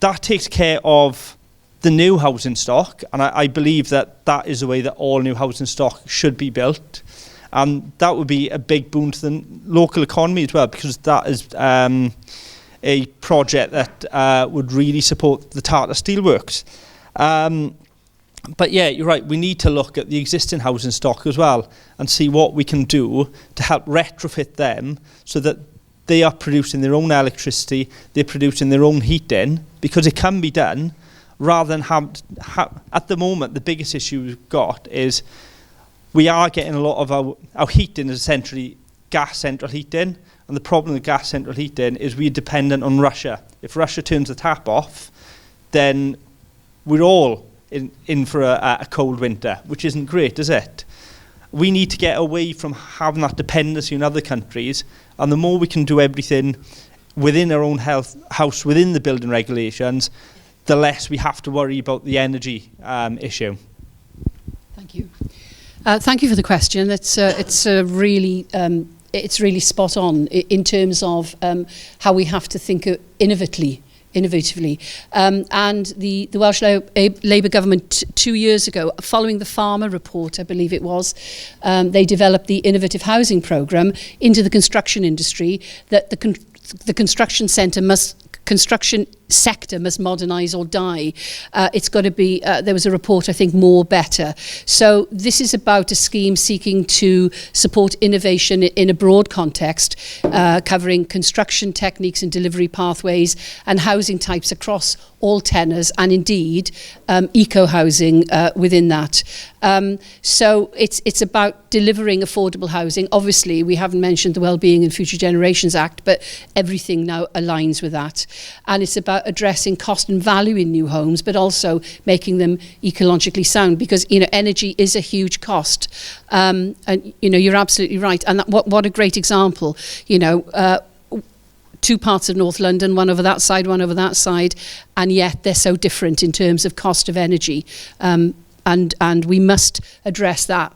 That takes care of the new housing stock, and I believe that that is the way that all new housing stock should be built. And that would be a big boon to the local economy as well, because that is a project that would really support the Tata Steelworks. But yeah, you're right, we need to look at the existing housing stock as well and see what we can do to help retrofit them so that they are producing their own electricity, they're producing their own heating, because it can be done, rather than at the moment, the biggest issue we've got is we are getting a lot of our heating is essentially gas central heating. And the problem with gas central heating is we're dependent on Russia. If Russia turns the tap off, then we're all in for a cold winter, which isn't great, is it? We need to get away from having that dependency on other countries, and the more we can do everything within our own house, within the building regulations, the less we have to worry about the energy issue. Thank you. Thank you for the question. It's really spot on in terms of how we have to think innovatively. And the Welsh Labour government 2 years ago, following the Farmer report, I believe it was, they developed the Innovative Housing Programme into the construction industry, that the construction sector must modernise or die. It's got to be, there was a report, I think, more better. So this is about a scheme seeking to support innovation in a broad context, covering construction techniques and delivery pathways and housing types across all tenures, and indeed eco-housing within that. So it's about delivering affordable housing. Obviously, we haven't mentioned the Wellbeing and Future Generations Act, but everything now aligns with that. And it's about addressing cost and value in new homes, but also making them ecologically sound, because energy is a huge cost. And you're absolutely right. And what a great example. Two parts of North London, one over that side, one over that side, and yet they're so different in terms of cost of energy. And we must address that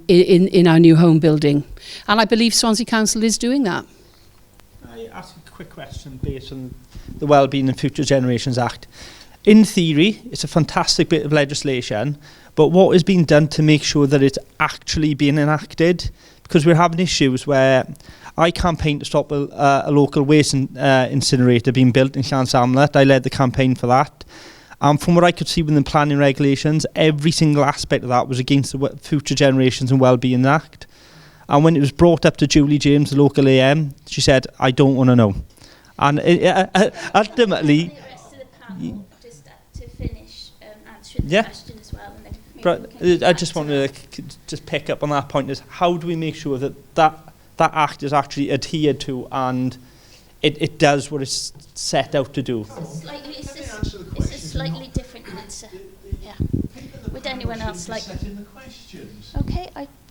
in our new home building. And I believe Swansea Council is doing that. I ask a quick question based on the Wellbeing and Future Generations Act. In theory, it's a fantastic bit of legislation, but what is being done to make sure that it's actually being enacted? Because we're having issues where I campaigned to stop a local waste incinerator being built in Llansamlet. I led the campaign for that. From what I could see within the planning regulations, every single aspect of that was against the Future Generations and Wellbeing Act. And when it was brought up to Julie James, the local AM, she said, I don't want to know. And ultimately... The rest of the panel, just to finish answering the question as well. And then I just wanted to just pick up on that point, is how do we make sure that act is actually adhered to and it does what it's set out to do? It's a slightly different answer. Yeah. Would anyone else like... Okay, okay.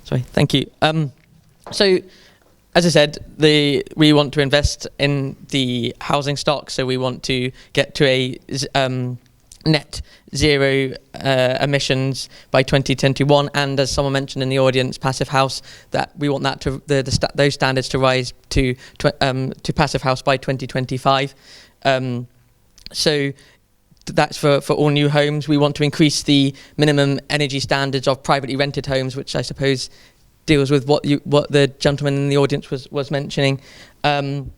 Sorry, thank you. So, as I said, we want to invest in the housing stock, so we want to get to a net zero emissions by 2021, and as someone mentioned in the audience, passive house, that we want that to those standards to rise to passive house by 2025. So that's for all new homes. We want to increase the minimum energy standards of privately rented homes, which I suppose deals with what the gentleman in the audience was mentioning, and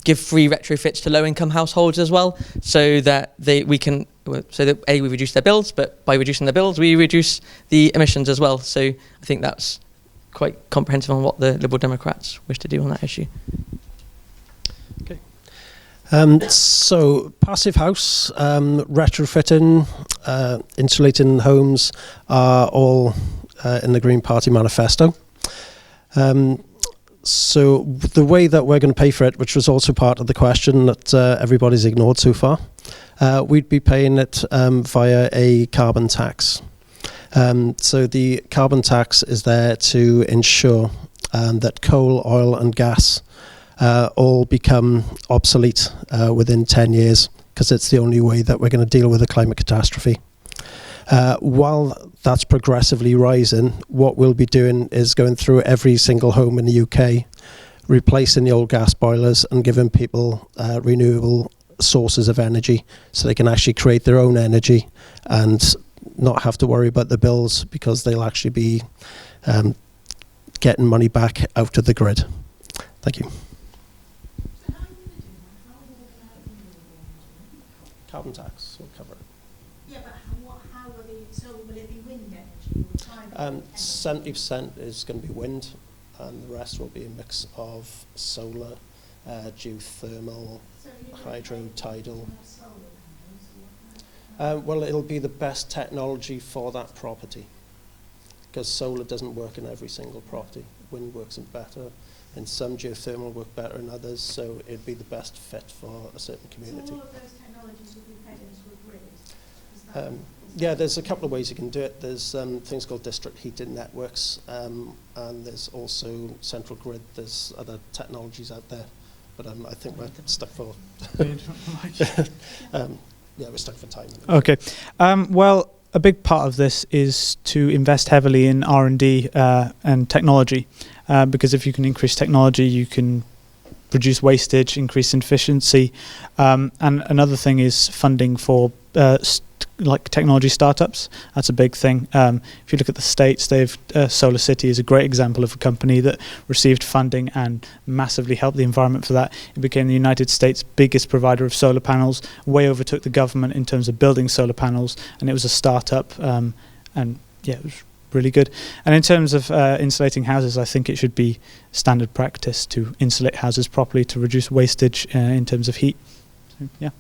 give free retrofits to low-income households as well, so that we reduce their bills, but by reducing the bills, we reduce the emissions as well. So I think that's quite comprehensive on what the Liberal Democrats wish to do on that issue. Okay. So passive house, retrofitting, insulating homes are all in the Green Party manifesto. So the way that we're going to pay for it, which was also part of the question that everybody's ignored so far, we'd be paying it via a carbon tax. So the carbon tax is there to ensure that coal, oil and gas all become obsolete within 10 years, because it's the only way that we're going to deal with a climate catastrophe. While that's progressively rising, what we'll be doing is going through every single home in the UK, replacing the old gas boilers and giving people renewable sources of energy, so they can actually create their own energy and not have to worry about the bills, because they'll actually be getting money back out of the grid. Thank you. Carbon tax will cover it. Yeah, but how will it be wind energy? 70% is going to be wind, and the rest will be a mix of solar, geothermal, hydro, tidal. Well, it'll be the best technology for that property, because solar doesn't work in every single property. Wind works better, and some geothermal work better in others, so it'd be the best fit for a certain community. So all of those technologies will be fed into a grid? Yeah, there's a couple of ways you can do it. There's things called district heating networks, and there's also central grid. There's other technologies out there, but I think we're stuck for... yeah, we're stuck for time. Okay. Well, a big part of this is to invest heavily in R&D and technology, because if you can increase technology, you can reduce wastage, increase efficiency, and another thing is funding for like technology startups. That's a big thing. If you look at the States, Solar City is a great example of a company that received funding and massively helped the environment for that. It became the United States' biggest provider of solar panels, way overtook the government in terms of building solar panels, and it was a startup, and yeah, it was really good. And in terms of insulating houses, I think it should be standard practice to insulate houses properly to reduce wastage in terms of heat. So, yeah.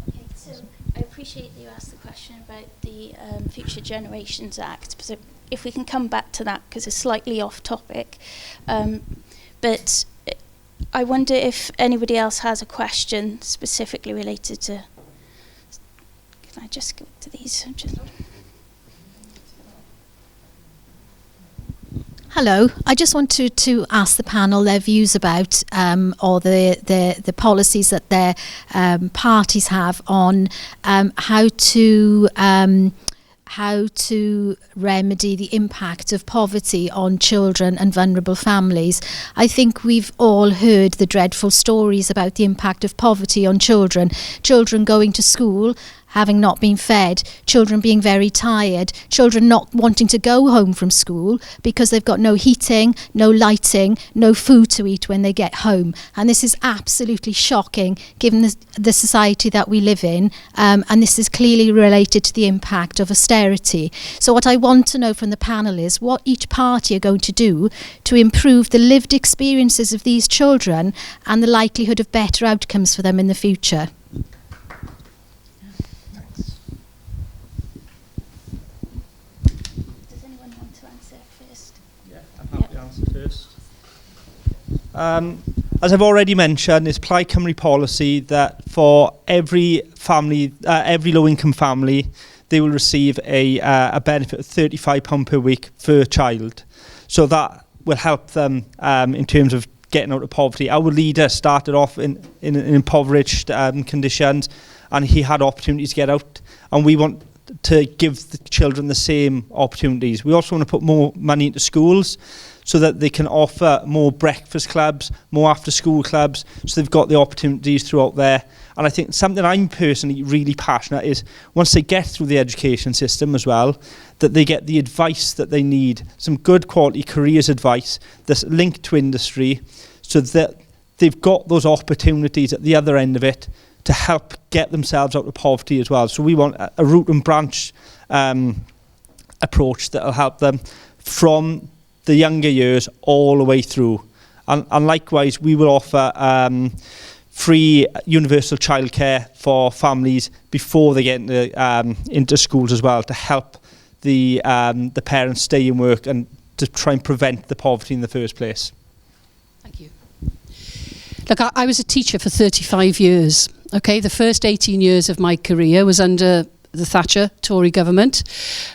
Okay, so I appreciate that you asked the question about the Future Generations Act. So if we can come back to that, because it's slightly off topic. But I wonder if anybody else has a question specifically related to... Can I just go to these? Hello, I just wanted to ask the panel their views about or the policies that their parties have on how to remedy the impact of poverty on children and vulnerable families. I think we've all heard the dreadful stories about the impact of poverty on children going to school, having not been fed, children being very tired, children not wanting to go home from school because they've got no heating, no lighting, no food to eat when they get home. And this is absolutely shocking given the society that we live in, and this is clearly related to the impact of austerity. So what I want to know from the panel is what each party are going to do to improve the lived experiences of these children and the likelihood of better outcomes for them in the future. As I've already mentioned, it's Plaid Cymru policy that for every family, every low-income family, they will receive a benefit of £35 per week per child. So that will help them in terms of getting out of poverty. Our leader started off in impoverished conditions, and he had opportunities to get out, and we want to give the children the same opportunities. We also want to put more money into schools so that they can offer more breakfast clubs, more after-school clubs, so they've got the opportunities throughout there. And I think something I'm personally really passionate is once they get through the education system as well, that they get the advice that they need, some good quality careers advice that's linked to industry, so that they've got those opportunities at the other end of it to help get themselves out of poverty as well. So we want a root and branch approach that will help them from the younger years all the way through. And likewise, we will offer free universal childcare for families before they get into schools as well, to help the parents stay in work and to try and prevent the poverty in the first place. Thank you. Look, I was a teacher for 35 years. Okay, the first 18 years of my career was under the Thatcher Tory government,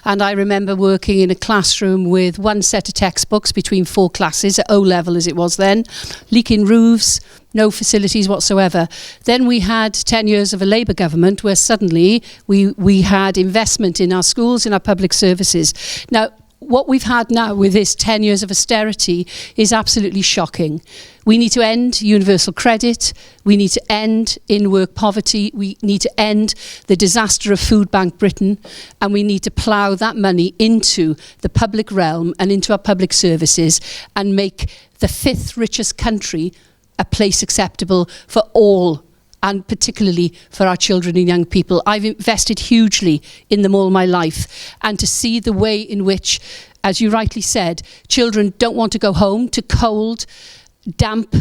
and I remember working in a classroom with one set of textbooks between 4 classes at O-level as it was then, leaking roofs, no facilities whatsoever. Then we had 10 years of a Labour government where suddenly we had investment in our schools, in our public services. Now, what we've had now with this 10 years of austerity is absolutely shocking. We need to end universal credit. We need to end in-work poverty. We need to end the disaster of Food Bank Britain. And we need to plough that money into the public realm and into our public services and make the 5th richest country a place acceptable for all, and particularly for our children and young people. I've invested hugely in them all my life, and to see the way in which, as you rightly said, children don't want to go home to cold, damp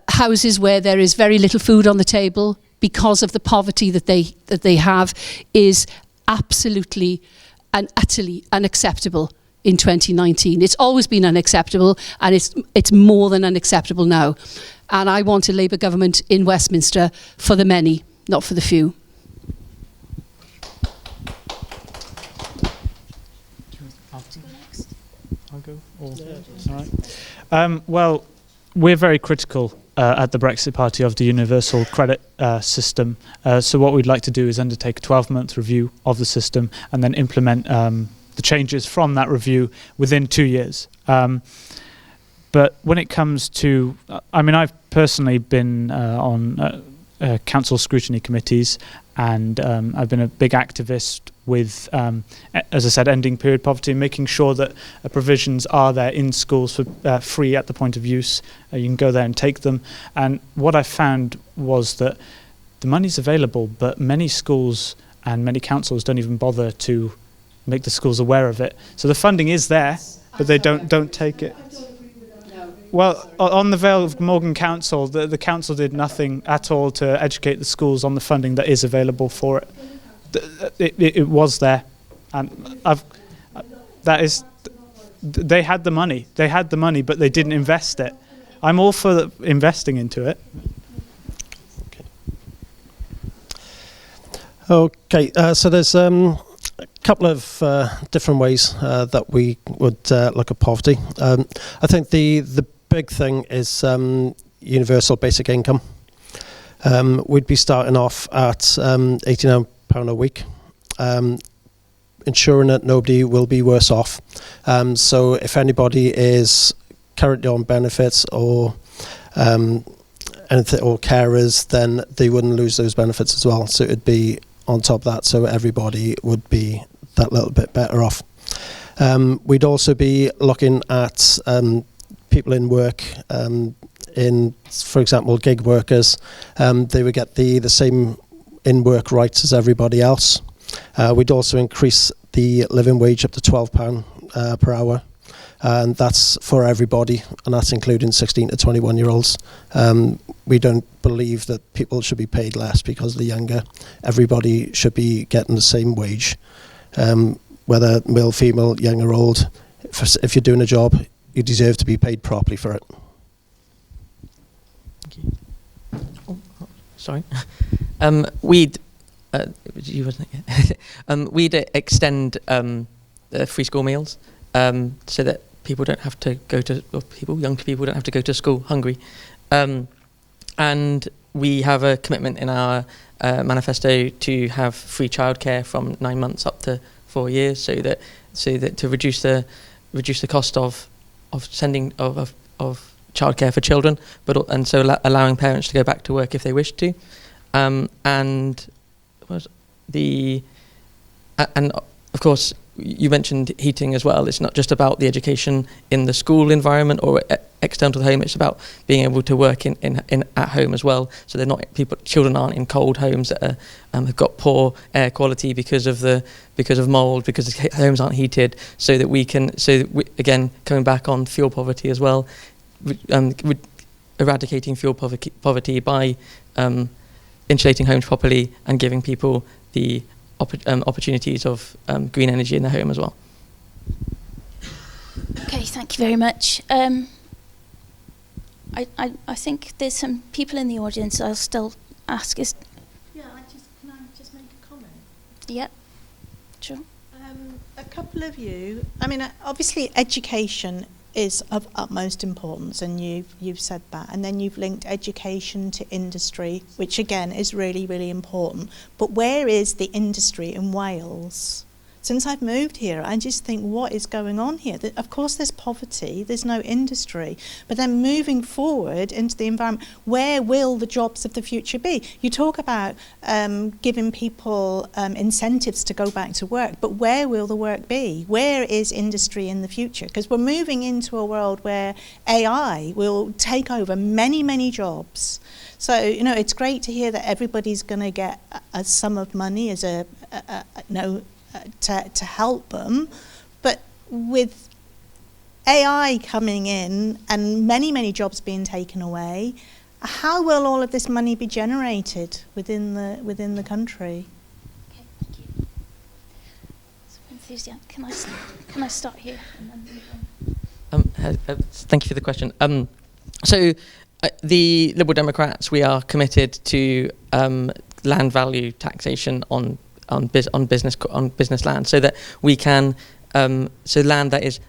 houses where there is very little food on the table because of the poverty that they have, is absolutely and utterly unacceptable in 2019. It's always been unacceptable, and it's more than unacceptable now. And I want a Labour government in Westminster for the many, not for the few. I'll go. All right. Well, we're very critical at the Brexit Party of the universal credit system. So what we'd like to do is undertake a 12-month review of the system and then implement the changes from that review within 2 years. But when it comes to, I mean, I've personally been on council scrutiny committees, and I've been a big activist with, as I said, ending period poverty and making sure that provisions are there in schools for free at the point of use. You can go there and take them. And what I found was that the money's available, but many schools and many councils don't even bother to make the schools aware of it. So the funding is there, but they don't take it. Well, on the Vale of Morgan Council, the council did nothing at all to educate the schools on the funding that is available for it. It was there, and they had the money, but they didn't invest it. I'm all for investing into it. Okay, so there's a couple of different ways that we would look at poverty. I think the big thing is universal basic income. We'd be starting off at £89 a week, ensuring that nobody will be worse off. So if anybody is currently on benefits or anything, or carers, then they wouldn't lose those benefits as well. So it'd be on top of that, so everybody would be that little bit better off. We'd also be looking at people in work, in, for example, gig workers. They would get the same in-work rights as everybody else. We'd also increase the living wage up to £12 per hour, and that's for everybody, and that's including 16 to 21-year-olds. We don't believe that people should be paid less because they're younger. Everybody should be getting the same wage, whether male, female, young or old. If you're doing a job, you deserve to be paid properly for it. Thank you. Oh, sorry. We'd extend free school meals so that people don't have to go to, young people don't have to go to school hungry. And we have a commitment in our manifesto to have free childcare from 9 months up to 4 years, so that to reduce the cost of childcare for children, and so allowing parents to go back to work if they wish to, and of course you mentioned heating as well. It's not just about the education in the school environment or external to the home. It's about being able to work in at home as well. So children aren't in cold homes that have got poor air quality because of mould, because the homes aren't heated. So that we again, coming back on fuel poverty as well, eradicating fuel poverty by insulating homes properly and giving people the opportunities of green energy in their home as well. Okay, thank you very much. I think there's some people in the audience I'll still ask. Can I just make a comment? Yep, sure. A couple of you, I mean, obviously education is of utmost importance, and you've said that, and then you've linked education to industry, which again is really, really important. But where is the industry in Wales? Since I've moved here, I just think, what is going on here? Of course there's poverty, there's no industry, but then moving forward into the environment, where will the jobs of the future be? You talk about giving people incentives to go back to work, but where will the work be? Where is industry in the future? Because we're moving into a world where AI will take over many, many jobs. So, it's great to hear that everybody's going to get a sum of money as to help them, but with AI coming in and many, many jobs being taken away, how will all of this money be generated within the country? Okay, thank you. So enthusiasm. Can I start here? And then move on? Thank you for the question. The Liberal Democrats, we are committed to land value taxation on business land, so that we can land that is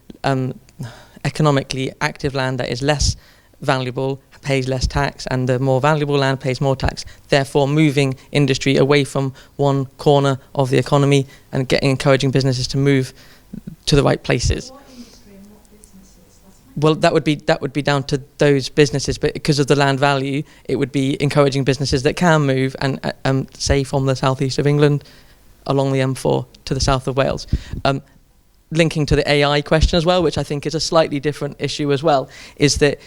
economically active land that is less valuable pays less tax, and the more valuable land pays more tax, therefore moving industry away from one corner of the economy and encouraging businesses to move to the right places. What industry and what businesses? Well, that would be down to those businesses, but because of the land value, it would be encouraging businesses that can move and say from the southeast of England along the M4 to the south of Wales. Linking to the AI question as well, which I think is a slightly different issue as well, is that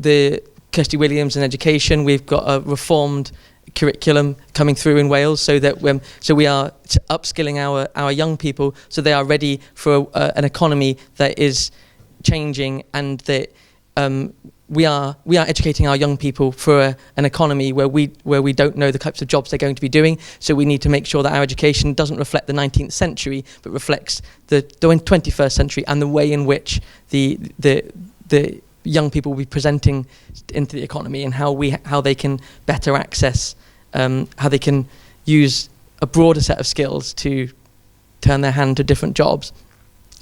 the Kirsty Williams in education, we've got a reformed curriculum coming through in Wales, so that we are upskilling our young people so they are ready for an economy that is changing, and that we are educating our young people for an economy where we don't know the types of jobs they're going to be doing. So we need to make sure that our education doesn't reflect the 19th century, but reflects the 21st century and the way in which the young people will be presenting into the economy, and how they can better access, how they can use a broader set of skills to turn their hand to different jobs.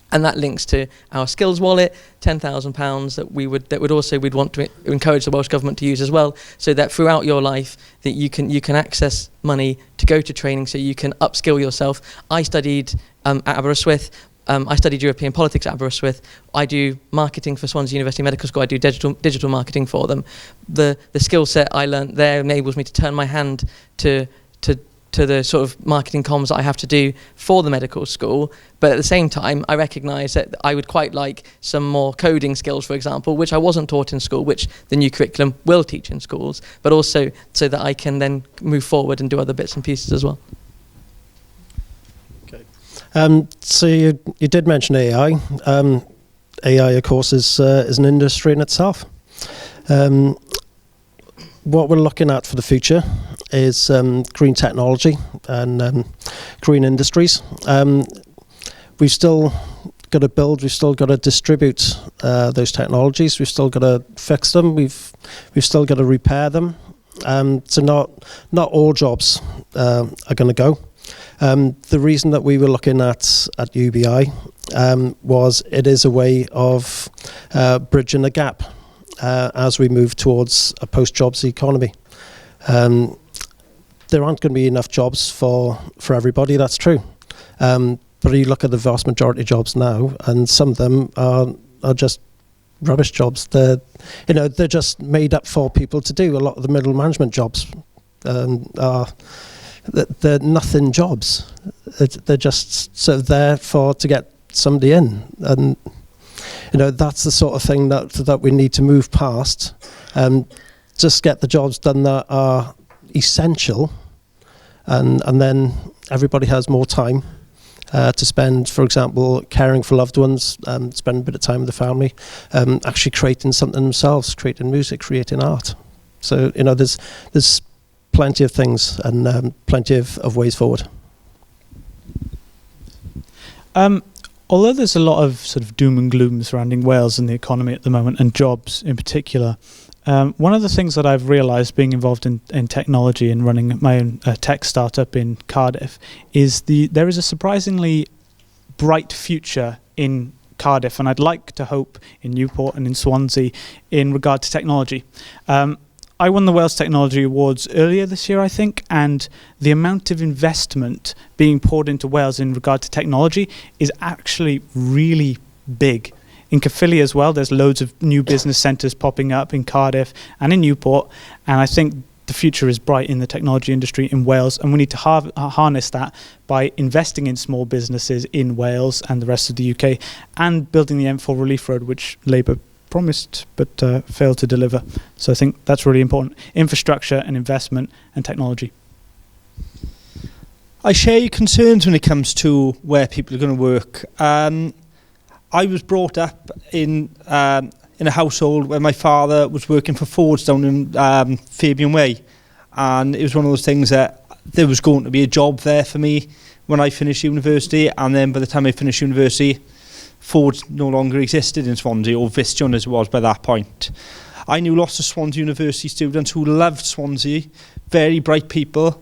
And that links to our skills wallet, £10,000 that we'd want to encourage the Welsh Government to use as well, so that throughout your life that you can access money to go to training, so you can upskill yourself. I studied at Aberystwyth. I studied European politics at Aberystwyth. I do marketing for Swansea University Medical School. I do digital marketing for them. The skill set I learnt there enables me to turn my hand to the sort of marketing comms that I have to do for the medical school. But at the same time, I recognise that I would quite like some more coding skills, for example, which I wasn't taught in school, which the new curriculum will teach in schools, but also so that I can then move forward and do other bits and pieces as well. Okay. So you did mention AI. AI, of course, is an industry in itself. What we're looking at for the future is green technology and green industries. We've still got to build, we've still got to distribute those technologies, we've still got to fix them, we've still got to repair them. So not all jobs are going to go. The reason that we were looking at UBI was it is a way of bridging a gap as we move towards a post-jobs economy. There aren't going to be enough jobs for everybody, that's true. But you look at the vast majority of jobs now, and some of them are just rubbish jobs. They're just made up for people to do. A lot of the middle management jobs they're nothing jobs. They're just sort of there to get somebody in, and that's the sort of thing that we need to move past. Just get the jobs done that are essential, and then everybody has more time to spend, for example, caring for loved ones, spend a bit of time with the family, actually creating something themselves, creating music, creating art. So there's plenty of things and plenty of ways forward. Although there's a lot of sort of doom and gloom surrounding Wales and the economy at the moment, and jobs in particular, one of the things that I've realised being involved in technology and running my own tech startup in Cardiff is there is a surprisingly bright future in Cardiff, and I'd like to hope in Newport and in Swansea in regard to technology. I won the Wales Technology Awards earlier this year, I think, and the amount of investment being poured into Wales in regard to technology is actually really big. In Caerphilly as well, there's loads of new business centres popping up in Cardiff and in Newport, and I think the future is bright in the technology industry in Wales, and we need to harness that by investing in small businesses in Wales and the rest of the UK, and building the M4 Relief Road, which Labour promised but failed to deliver. So I think that's really important. Infrastructure and investment and technology. I share your concerns when it comes to where people are going to work. I was brought up in a household where my father was working for Ford's down in Fabian Way, and it was one of those things that there was going to be a job there for me when I finished university, and then by the time I finished university, Ford no longer existed in Swansea, or Vistion as it was by that point. I knew lots of Swansea University students who loved Swansea, very bright people,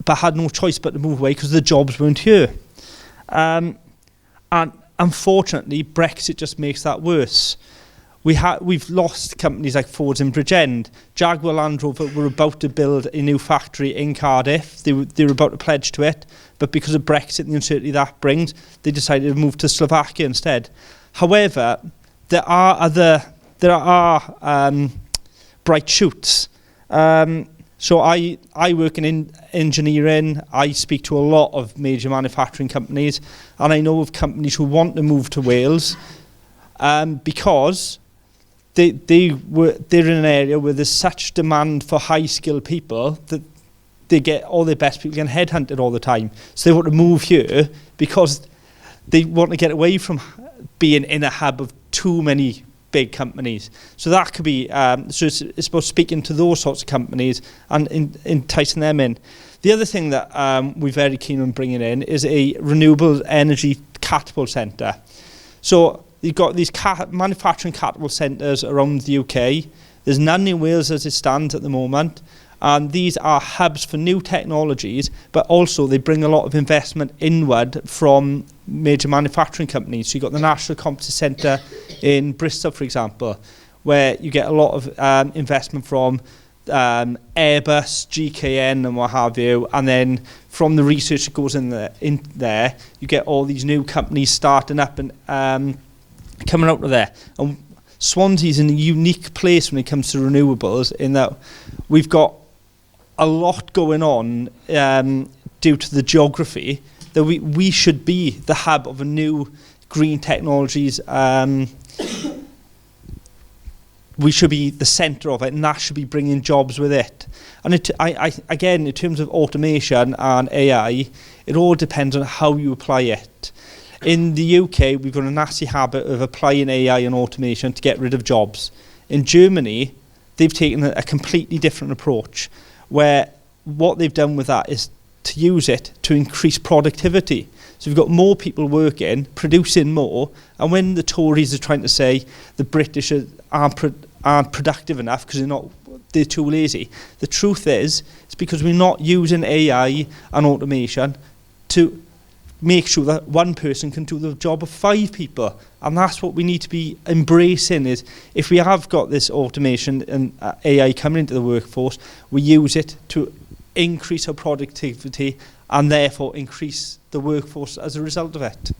but had no choice but to move away because the jobs weren't here. And unfortunately, Brexit just makes that worse. We've lost companies like Ford's in Bridgend. Jaguar Land Rover were about to build a new factory in Cardiff. They were about to pledge to it, but because of Brexit and the uncertainty that brings, they decided to move to Slovakia instead. However, there are bright shoots. So I work in engineering. I speak to a lot of major manufacturing companies, and I know of companies who want to move to Wales because they're in an area where there's such demand for high-skilled people that they get all their best people getting headhunted all the time. So they want to move here because they want to get away from being in a hub of too many big companies. So that could be, so it's about speaking to those sorts of companies and enticing them in. The other thing that we're very keen on bringing in is a renewable energy catapult centre. So you've got these manufacturing catapult centres around the UK. There's none in Wales as it stands at the moment. And these are hubs for new technologies, but also they bring a lot of investment inward from major manufacturing companies. So you've got the National Competence Centre in Bristol, for example, where you get a lot of investment from Airbus, GKN and what have you, and then from the research that goes in there, you get all these new companies starting up and coming out of there. And Swansea's in a unique place when it comes to renewables in that we've got a lot going on due to the geography that we should be the hub of a new green technologies. We should be the centre of it, and that should be bringing jobs with it. And again, in terms of automation and AI, it all depends on how you apply it. In the UK, we've got a nasty habit of applying AI and automation to get rid of jobs. In Germany, they've taken a completely different approach, where what they've done with that is to use it to increase productivity. So we've got more people working, producing more, and when the Tories are trying to say the British aren't productive enough because they're too lazy, the truth is it's because we're not using AI and automation to make sure that one person can do the job of 5 people. And that's what we need to be embracing, is if we have got this automation and AI coming into the workforce, we use it to increase our productivity and therefore increase the workforce as a result of it.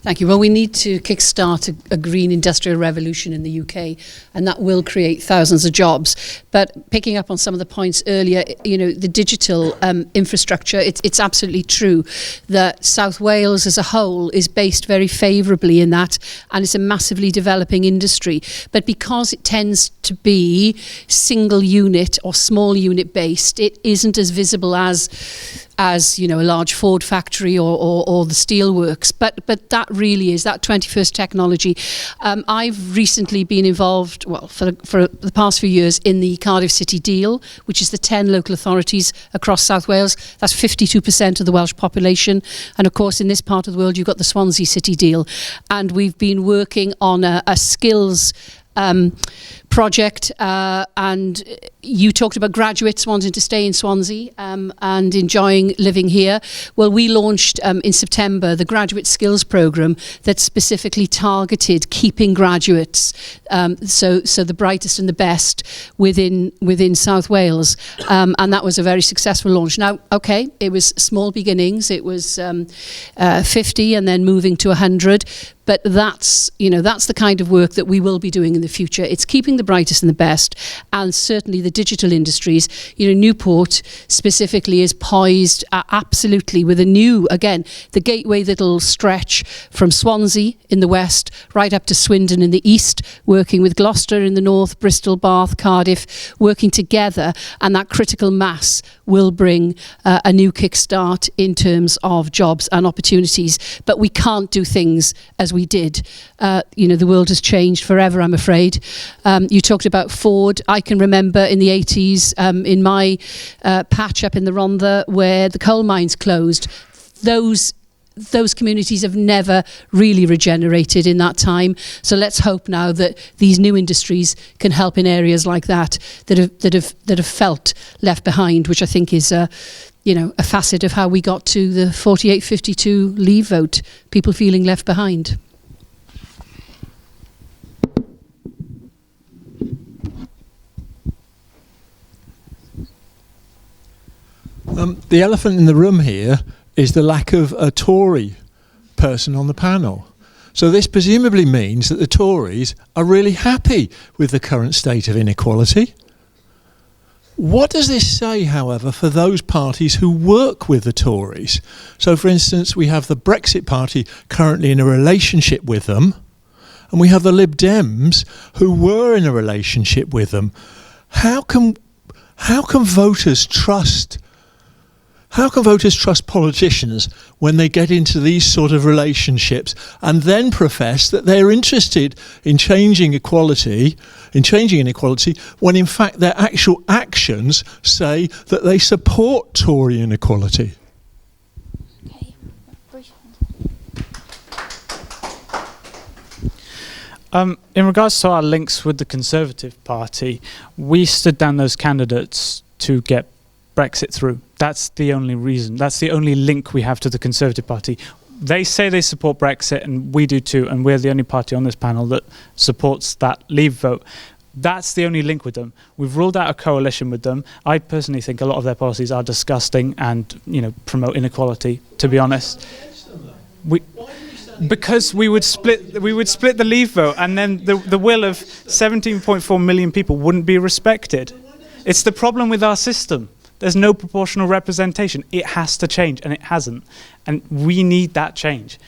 Thank you. Well, we need to kickstart a green industrial revolution in the UK, and that will create thousands of jobs. But picking up on some of the points earlier, you know, the digital infrastructure, it's absolutely true that South Wales as a whole is based very favourably in that, and it's a massively developing industry. But because it tends to be single unit or small unit based, it isn't as visible as you know, a large Ford factory or the steelworks, but that really is that 21st technology. I've recently been involved, well, for the past few years, in the Cardiff City Deal, which is the 10 local authorities across South Wales. That's 52% of the Welsh population, and of course in this part of the world you've got the Swansea City Deal, and we've been working on a skills project, and you talked about graduates wanting to stay in Swansea and enjoying living here. Well, we launched in September the Graduate Skills Programme that specifically targeted keeping graduates, so the brightest and the best within South Wales, and that was a very successful launch. Now, okay, it was small beginnings. It was 50 and then moving to 100. But that's the kind of work that we will be doing in the future. It's keeping the brightest and the best, and certainly the digital industries. You know, Newport specifically is poised absolutely with a new, again, the gateway that'll stretch from Swansea in the west right up to Swindon in the east, working with Gloucester in the north, Bristol, Bath, Cardiff, working together, and that critical mass will bring a new kickstart in terms of jobs and opportunities. But we can't do things as we did. You know, the world has changed forever, I'm afraid. You talked about Ford. I can remember in the 80s, in my patch up in the Rhondda where the coal mines closed. Those communities have never really regenerated in that time. So let's hope now that these new industries can help in areas like that have felt left behind, which I think is a facet of how we got to the 48-52 Leave vote, people feeling left behind. The elephant in the room here is the lack of a Tory person on the panel. So this presumably means that the Tories are really happy with the current state of inequality. What does this say, however, for those parties who work with the Tories? So, for instance, we have the Brexit Party currently in a relationship with them, and we have the Lib Dems who were in a relationship with them. How can voters trust? How can voters trust politicians when they get into these sort of relationships and then profess that they're interested in changing inequality, when in fact their actual actions say that they support Tory inequality? In regards to our links with the Conservative Party, we stood down those candidates to get Brexit through. That's the only reason. That's the only link we have to the Conservative Party. They say they support Brexit, and we do too, and we're the only party on this panel that supports that Leave vote. That's the only link with them. We've ruled out a coalition with them. I personally think a lot of their policies are disgusting and, promote inequality, to be honest. Because we would split the Leave vote, and then the will of 17.4 million people wouldn't be respected. It's the problem with our system. There's no proportional representation. It has to change, and it hasn't. And we need that change.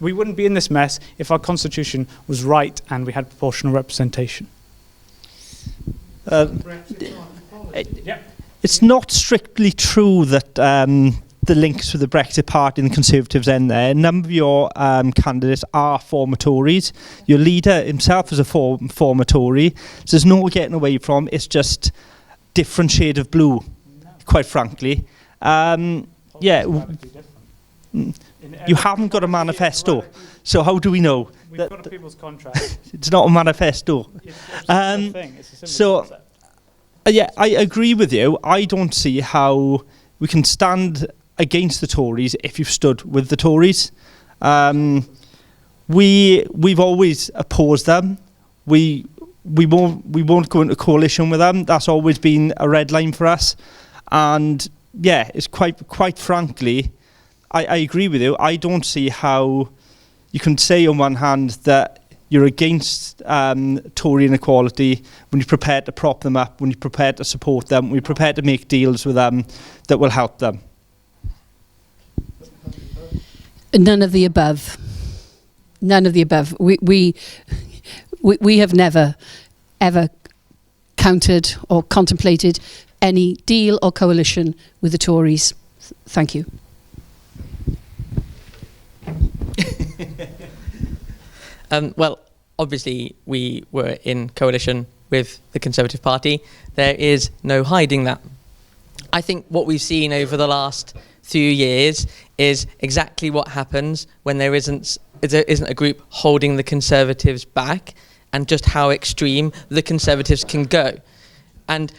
We wouldn't be in this mess if our constitution was right and we had proportional representation. It's not strictly true that the links with the Brexit Party and the Conservatives end there. A number of your candidates are former Tories. Your leader himself is a former Tory. So there's no getting away from. It's just different shade of blue, quite frankly. You haven't got a manifesto. So how do we know? We've got a people's contract. It's not a manifesto. So I agree with you. I don't see how we can stand against the Tories if you've stood with the Tories. We've always opposed them. We won't go into coalition with them. That's always been a red line for us. And yeah, it's quite frankly, I agree with you. I don't see how you can say on one hand that you're against Tory inequality when you're prepared to prop them up, when you're prepared to support them, when you're prepared to make deals with them that will help them. None of the above. None of the above. We have never, ever countered or contemplated any deal or coalition with the Tories. Thank you. Well, obviously we were in coalition with the Conservative Party. There is no hiding that. I think what we've seen over the last few years is exactly what happens when there isn't a group holding the Conservatives back, and just how extreme the Conservatives can go. And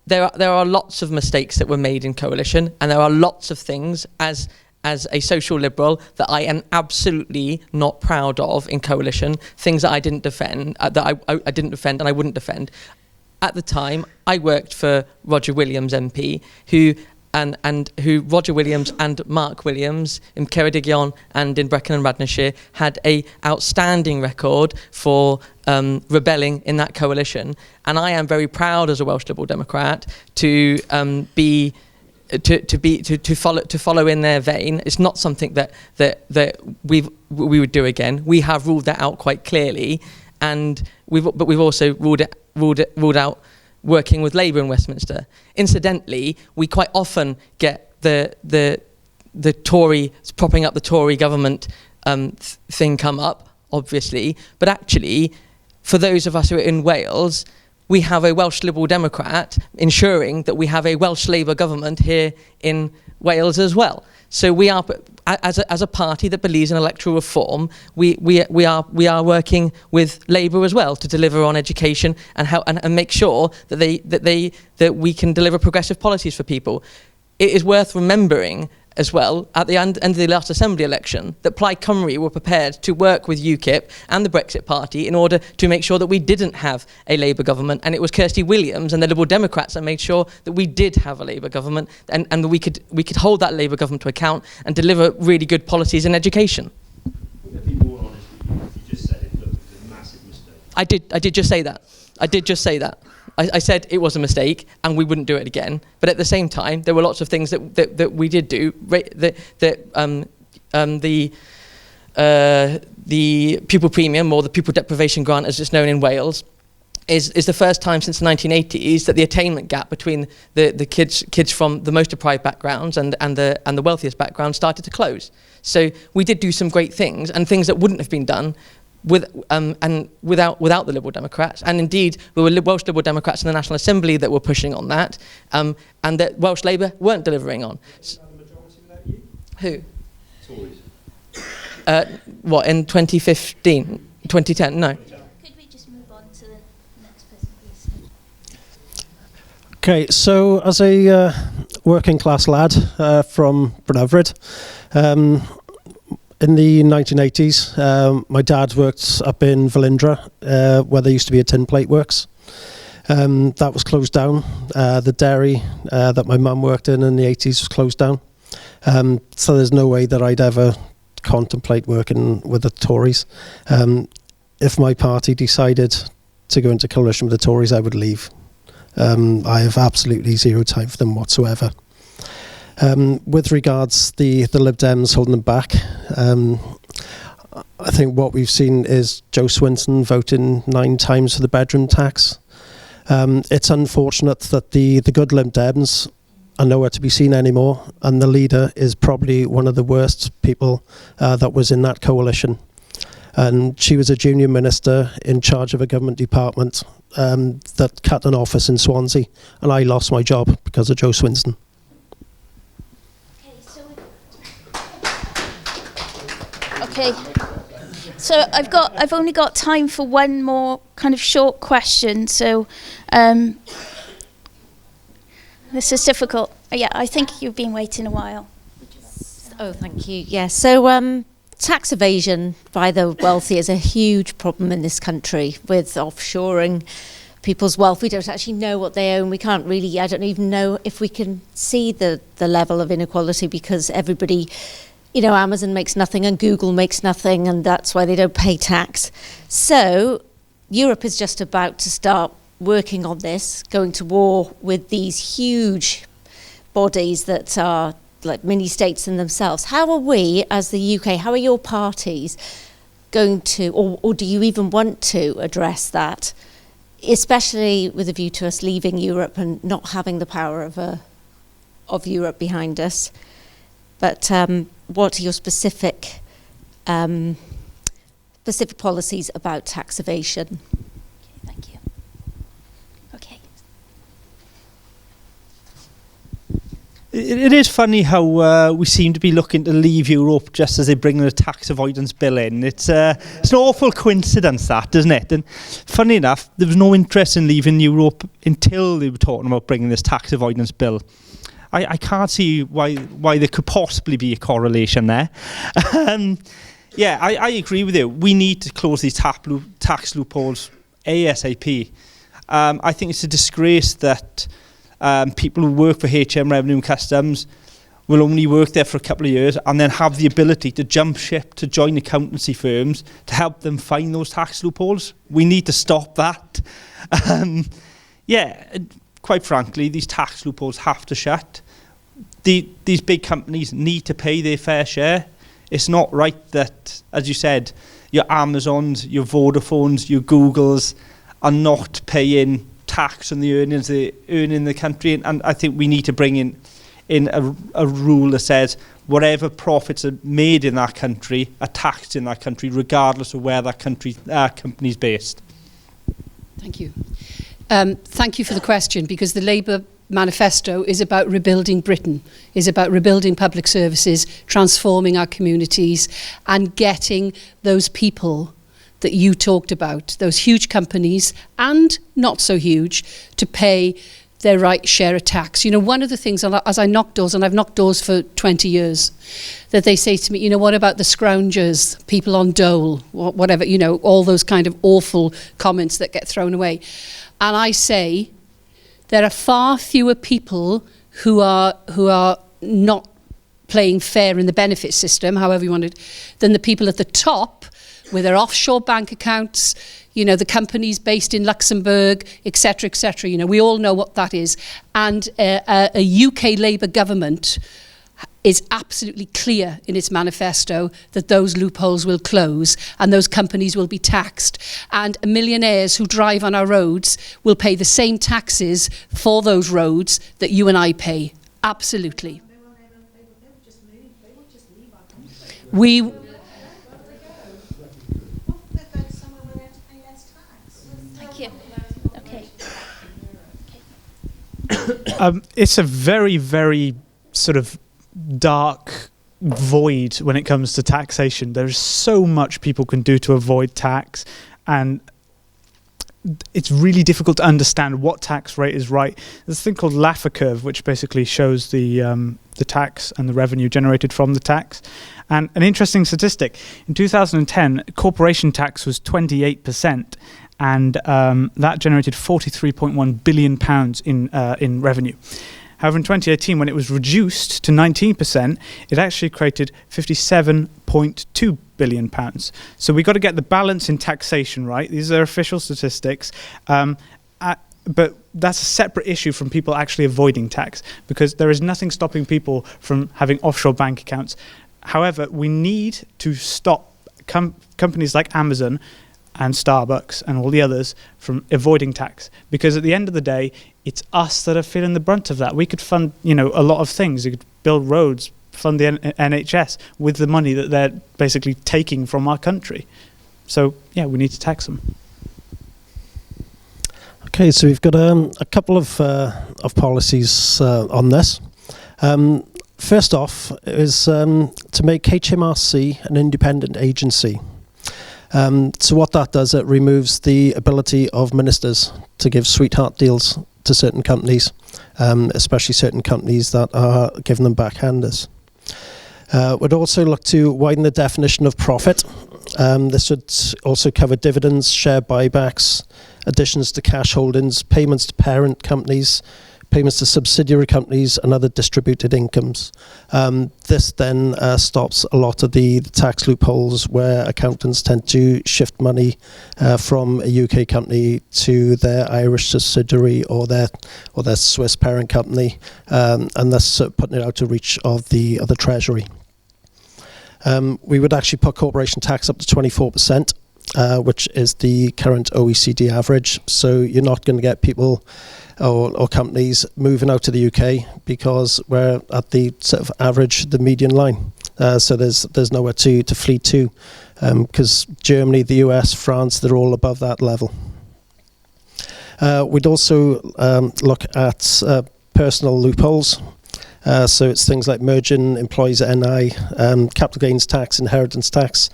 there are lots of mistakes that were made in coalition, and there are lots of things as a social liberal that I am absolutely not proud of in coalition, things that I didn't defend, that I didn't defend and I wouldn't defend. At the time, I worked for Roger Williams MP, who Roger Williams and Mark Williams in Ceredigion and in Brecon and Radnorshire had a outstanding record for rebelling in that coalition. And I am very proud as a Welsh Liberal Democrat to follow in their vein. It's not something that we would do again. We have ruled that out quite clearly, and we've also ruled out working with Labour in Westminster. Incidentally, we quite often get the Tory propping up the Tory government thing come up, obviously, but actually, for those of us who are in Wales, we have a Welsh Liberal Democrat ensuring that we have a Welsh Labour government here in Wales as well. So we are, as a party that believes in electoral reform, we are working with Labour as well to deliver on education and help and make sure that we can deliver progressive policies for people. It is worth remembering as well, at the end of the last Assembly election, that Plaid Cymru were prepared to work with UKIP and the Brexit Party in order to make sure that we didn't have a Labour government, and it was Kirsty Williams and the Liberal Democrats that made sure that we did have a Labour government, and that we could hold that Labour government to account and deliver really good policies in education. Would be more honest with you if you just said it was a massive mistake? I did just say that. I did just say that. I said it was a mistake and we wouldn't do it again. But at the same time, there were lots of things that we did do. The pupil premium, or the pupil deprivation grant as it's known in Wales, is the first time since the 1980s that the attainment gap between the kids from the most deprived backgrounds and the wealthiest backgrounds started to close. So we did do some great things, and things that wouldn't have been done without the Liberal Democrats, and indeed there were Welsh Liberal Democrats in the National Assembly that were pushing on that, and that Welsh Labour weren't delivering on. Who? Tories. What, in 2015, 2010? No. Could we just move on to the next person, please? Okay, so as a working class lad from Brynavrid, in the 1980s, my dad worked up in Velindre, where there used to be a tin plate works. That was closed down. The dairy that my mum worked in the 80s was closed down. So there's no way that I'd ever contemplate working with the Tories. If my party decided to go into coalition with the Tories, I would leave. I have absolutely zero time for them whatsoever. With regards the Lib Dems holding them back, I think what we've seen is Joe Swinson voting 9 times for the bedroom tax. It's unfortunate that the good Lib Dems are nowhere to be seen anymore, and the leader is probably one of the worst people that was in that coalition. And she was a junior minister in charge of a government department that cut an office in Swansea, and I lost my job because of Joe Swinson. Okay, so I've only got time for one more kind of short question. So this is difficult. Yeah, I think you've been waiting a while. Oh, thank you. Yes. So tax evasion by the wealthy is a huge problem in this country with offshoring people's wealth. We don't actually know what they own. We can't really, I don't even know if we can see the level of inequality, because everybody, you know, Amazon makes nothing and Google makes nothing, and that's why they don't pay tax. So Europe is just about to start working on this, going to war with these huge bodies that are like mini states in themselves. How are we as the UK, how are your parties going to, or do you even want to address that, especially with a view to us leaving Europe and not having the power of Europe behind us? But what are your specific policies about tax evasion? Okay, thank you. Okay. It is funny how we seem to be looking to leave Europe just as they bring the tax avoidance bill in. It's an awful coincidence, that, isn't it? And funny enough, there was no interest in leaving Europe until they were talking about bringing this tax avoidance bill. I can't see why there could possibly be a correlation there. Yeah, I agree with you. We need to close these tax loopholes ASAP. I think it's a disgrace that people who work for HM Revenue and Customs will only work there for a couple of years and then have the ability to jump ship to join accountancy firms to help them find those tax loopholes. We need to stop that. Yeah, quite frankly, these tax loopholes have to shut. These big companies need to pay their fair share. It's not right that, as you said, your Amazons, your Vodafones, your Googles are not paying tax on the earnings they earn in the country. And I think we need to bring in a rule that says whatever profits are made in that country are taxed in that country, regardless of where that company is based. Thank you. Thank you for the question, because the Labour manifesto is about rebuilding Britain, is about rebuilding public services, transforming our communities, and getting those people that you talked about, those huge companies and not so huge, to pay their right share of tax. You know, one of the things, as I knock doors, and I've knocked doors for 20 years, that they say to me, you know, what about the scroungers, people on dole, whatever, you know, all those kind of awful comments that get thrown away. And I say, there are far fewer people who are not playing fair in the benefit system, however you want it, than the people at the top with their offshore bank accounts, you know, the companies based in Luxembourg, etc., etc. You know, we all know what that is. And a UK Labour government is absolutely clear in its manifesto that those loopholes will close and those companies will be taxed. And millionaires who drive on our roads will pay the same taxes for those roads that you and I pay. Absolutely. We... Thank you. Okay. It's a very, very sort of dark void when it comes to taxation. There's so much people can do to avoid tax, and it's really difficult to understand what tax rate is right. There's a thing called Laffer curve, which basically shows the tax and the revenue generated from the tax. And an interesting statistic, in 2010, corporation tax was 28%, and that generated £43.1 billion in revenue. However, in 2018, when it was reduced to 19%, it actually created £57.2 billion. So we've got to get the balance in taxation right. These are official statistics. But that's a separate issue from people actually avoiding tax, because there is nothing stopping people from having offshore bank accounts. However, we need to stop companies like Amazon and Starbucks and all the others from avoiding tax, because at the end of the day, it's us that are feeling the brunt of that. We could fund, you know, a lot of things. You could build roads, fund the NHS with the money that they're basically taking from our country. So yeah, we need to tax them. Okay, so we've got a couple of policies on this. First off is to make HMRC an independent agency. So what that does, it removes the ability of ministers to give sweetheart deals to certain companies, especially certain companies that are giving them backhanders. We'd also look to widen the definition of profit. This would also cover dividends, share buybacks, additions to cash holdings, payments to parent companies, payments to subsidiary companies and other distributed incomes. This then stops a lot of the tax loopholes where accountants tend to shift money from a UK company to their Irish subsidiary or their Swiss parent company, and thus putting it out of reach of the Treasury. We would actually put corporation tax up to 24%, which is the current OECD average. So you're not going to get people or companies moving out to the UK because we're at the sort of average, the median line. So there's nowhere to flee to, because Germany, the US, France, they're all above that level. We'd also look at personal loopholes. So it's things like merging employees at NI, capital gains tax, inheritance tax,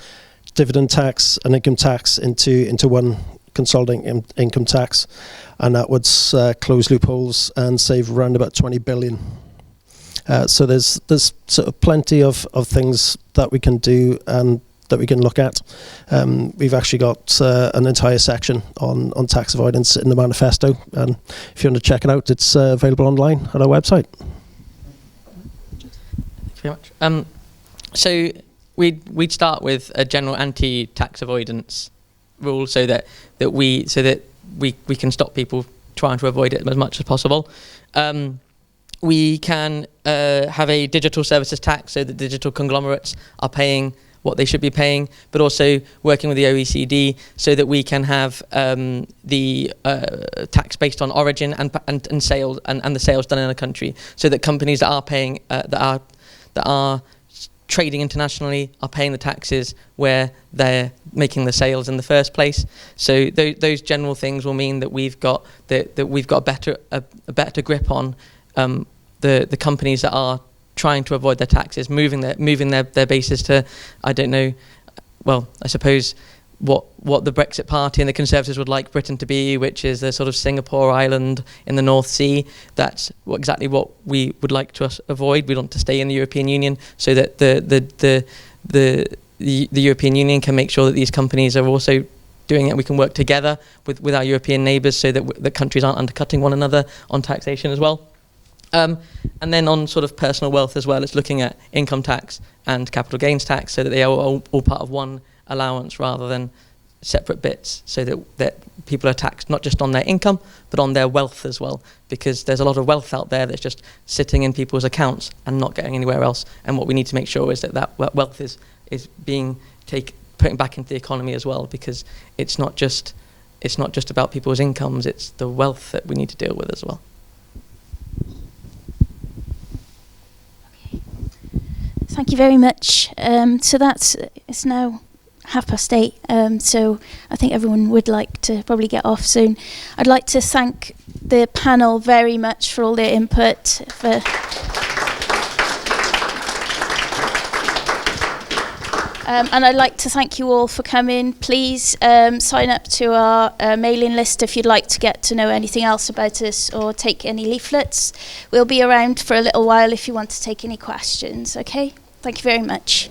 dividend tax and income tax into one consolidating income tax, and that would close loopholes and save around about 20 billion. So there's sort of plenty of things that we can do and that we can look at. We've actually got an entire section on tax avoidance in the manifesto, and if you want to check it out, it's available online at our website. Thank you very much. So we'd start with a general anti-tax avoidance rule, so that we can stop people trying to avoid it as much as possible. We can have a digital services tax, so that digital conglomerates are paying what they should be paying, but also working with the OECD so that we can have the tax based on origin and sales and the sales done in a country, so that companies that are paying that are trading internationally are paying the taxes where they're making the sales in the first place. So those general things will mean that we've got a better grip on the companies that are trying to avoid their taxes, moving their bases to, I don't know, well, I suppose what the Brexit Party and the Conservatives would like Britain to be, which is a sort of Singapore island in the North Sea. That's exactly what we would like to avoid. We want to stay in the European Union so that the European Union can make sure that these companies are also doing it. We can work together with our European neighbours so that the countries aren't undercutting one another on taxation as well. And then on sort of personal wealth as well, it's looking at income tax and capital gains tax so that they are all part of one allowance rather than separate bits, so that people are taxed not just on their income but on their wealth as well, because there's a lot of wealth out there that's just sitting in people's accounts and not getting anywhere else, and what we need to make sure is that wealth is being putting back into the economy as well, because it's not just about people's incomes, it's the wealth that we need to deal with as well. Thank you very much. So it's now 8:30, so I think everyone would like to probably get off soon. I'd like to thank the panel very much for all their input. And I'd like to thank you all for coming. Please sign up to our mailing list if you'd like to get to know anything else about us or take any leaflets. We'll be around for a little while if you want to take any questions, okay? Thank you very much.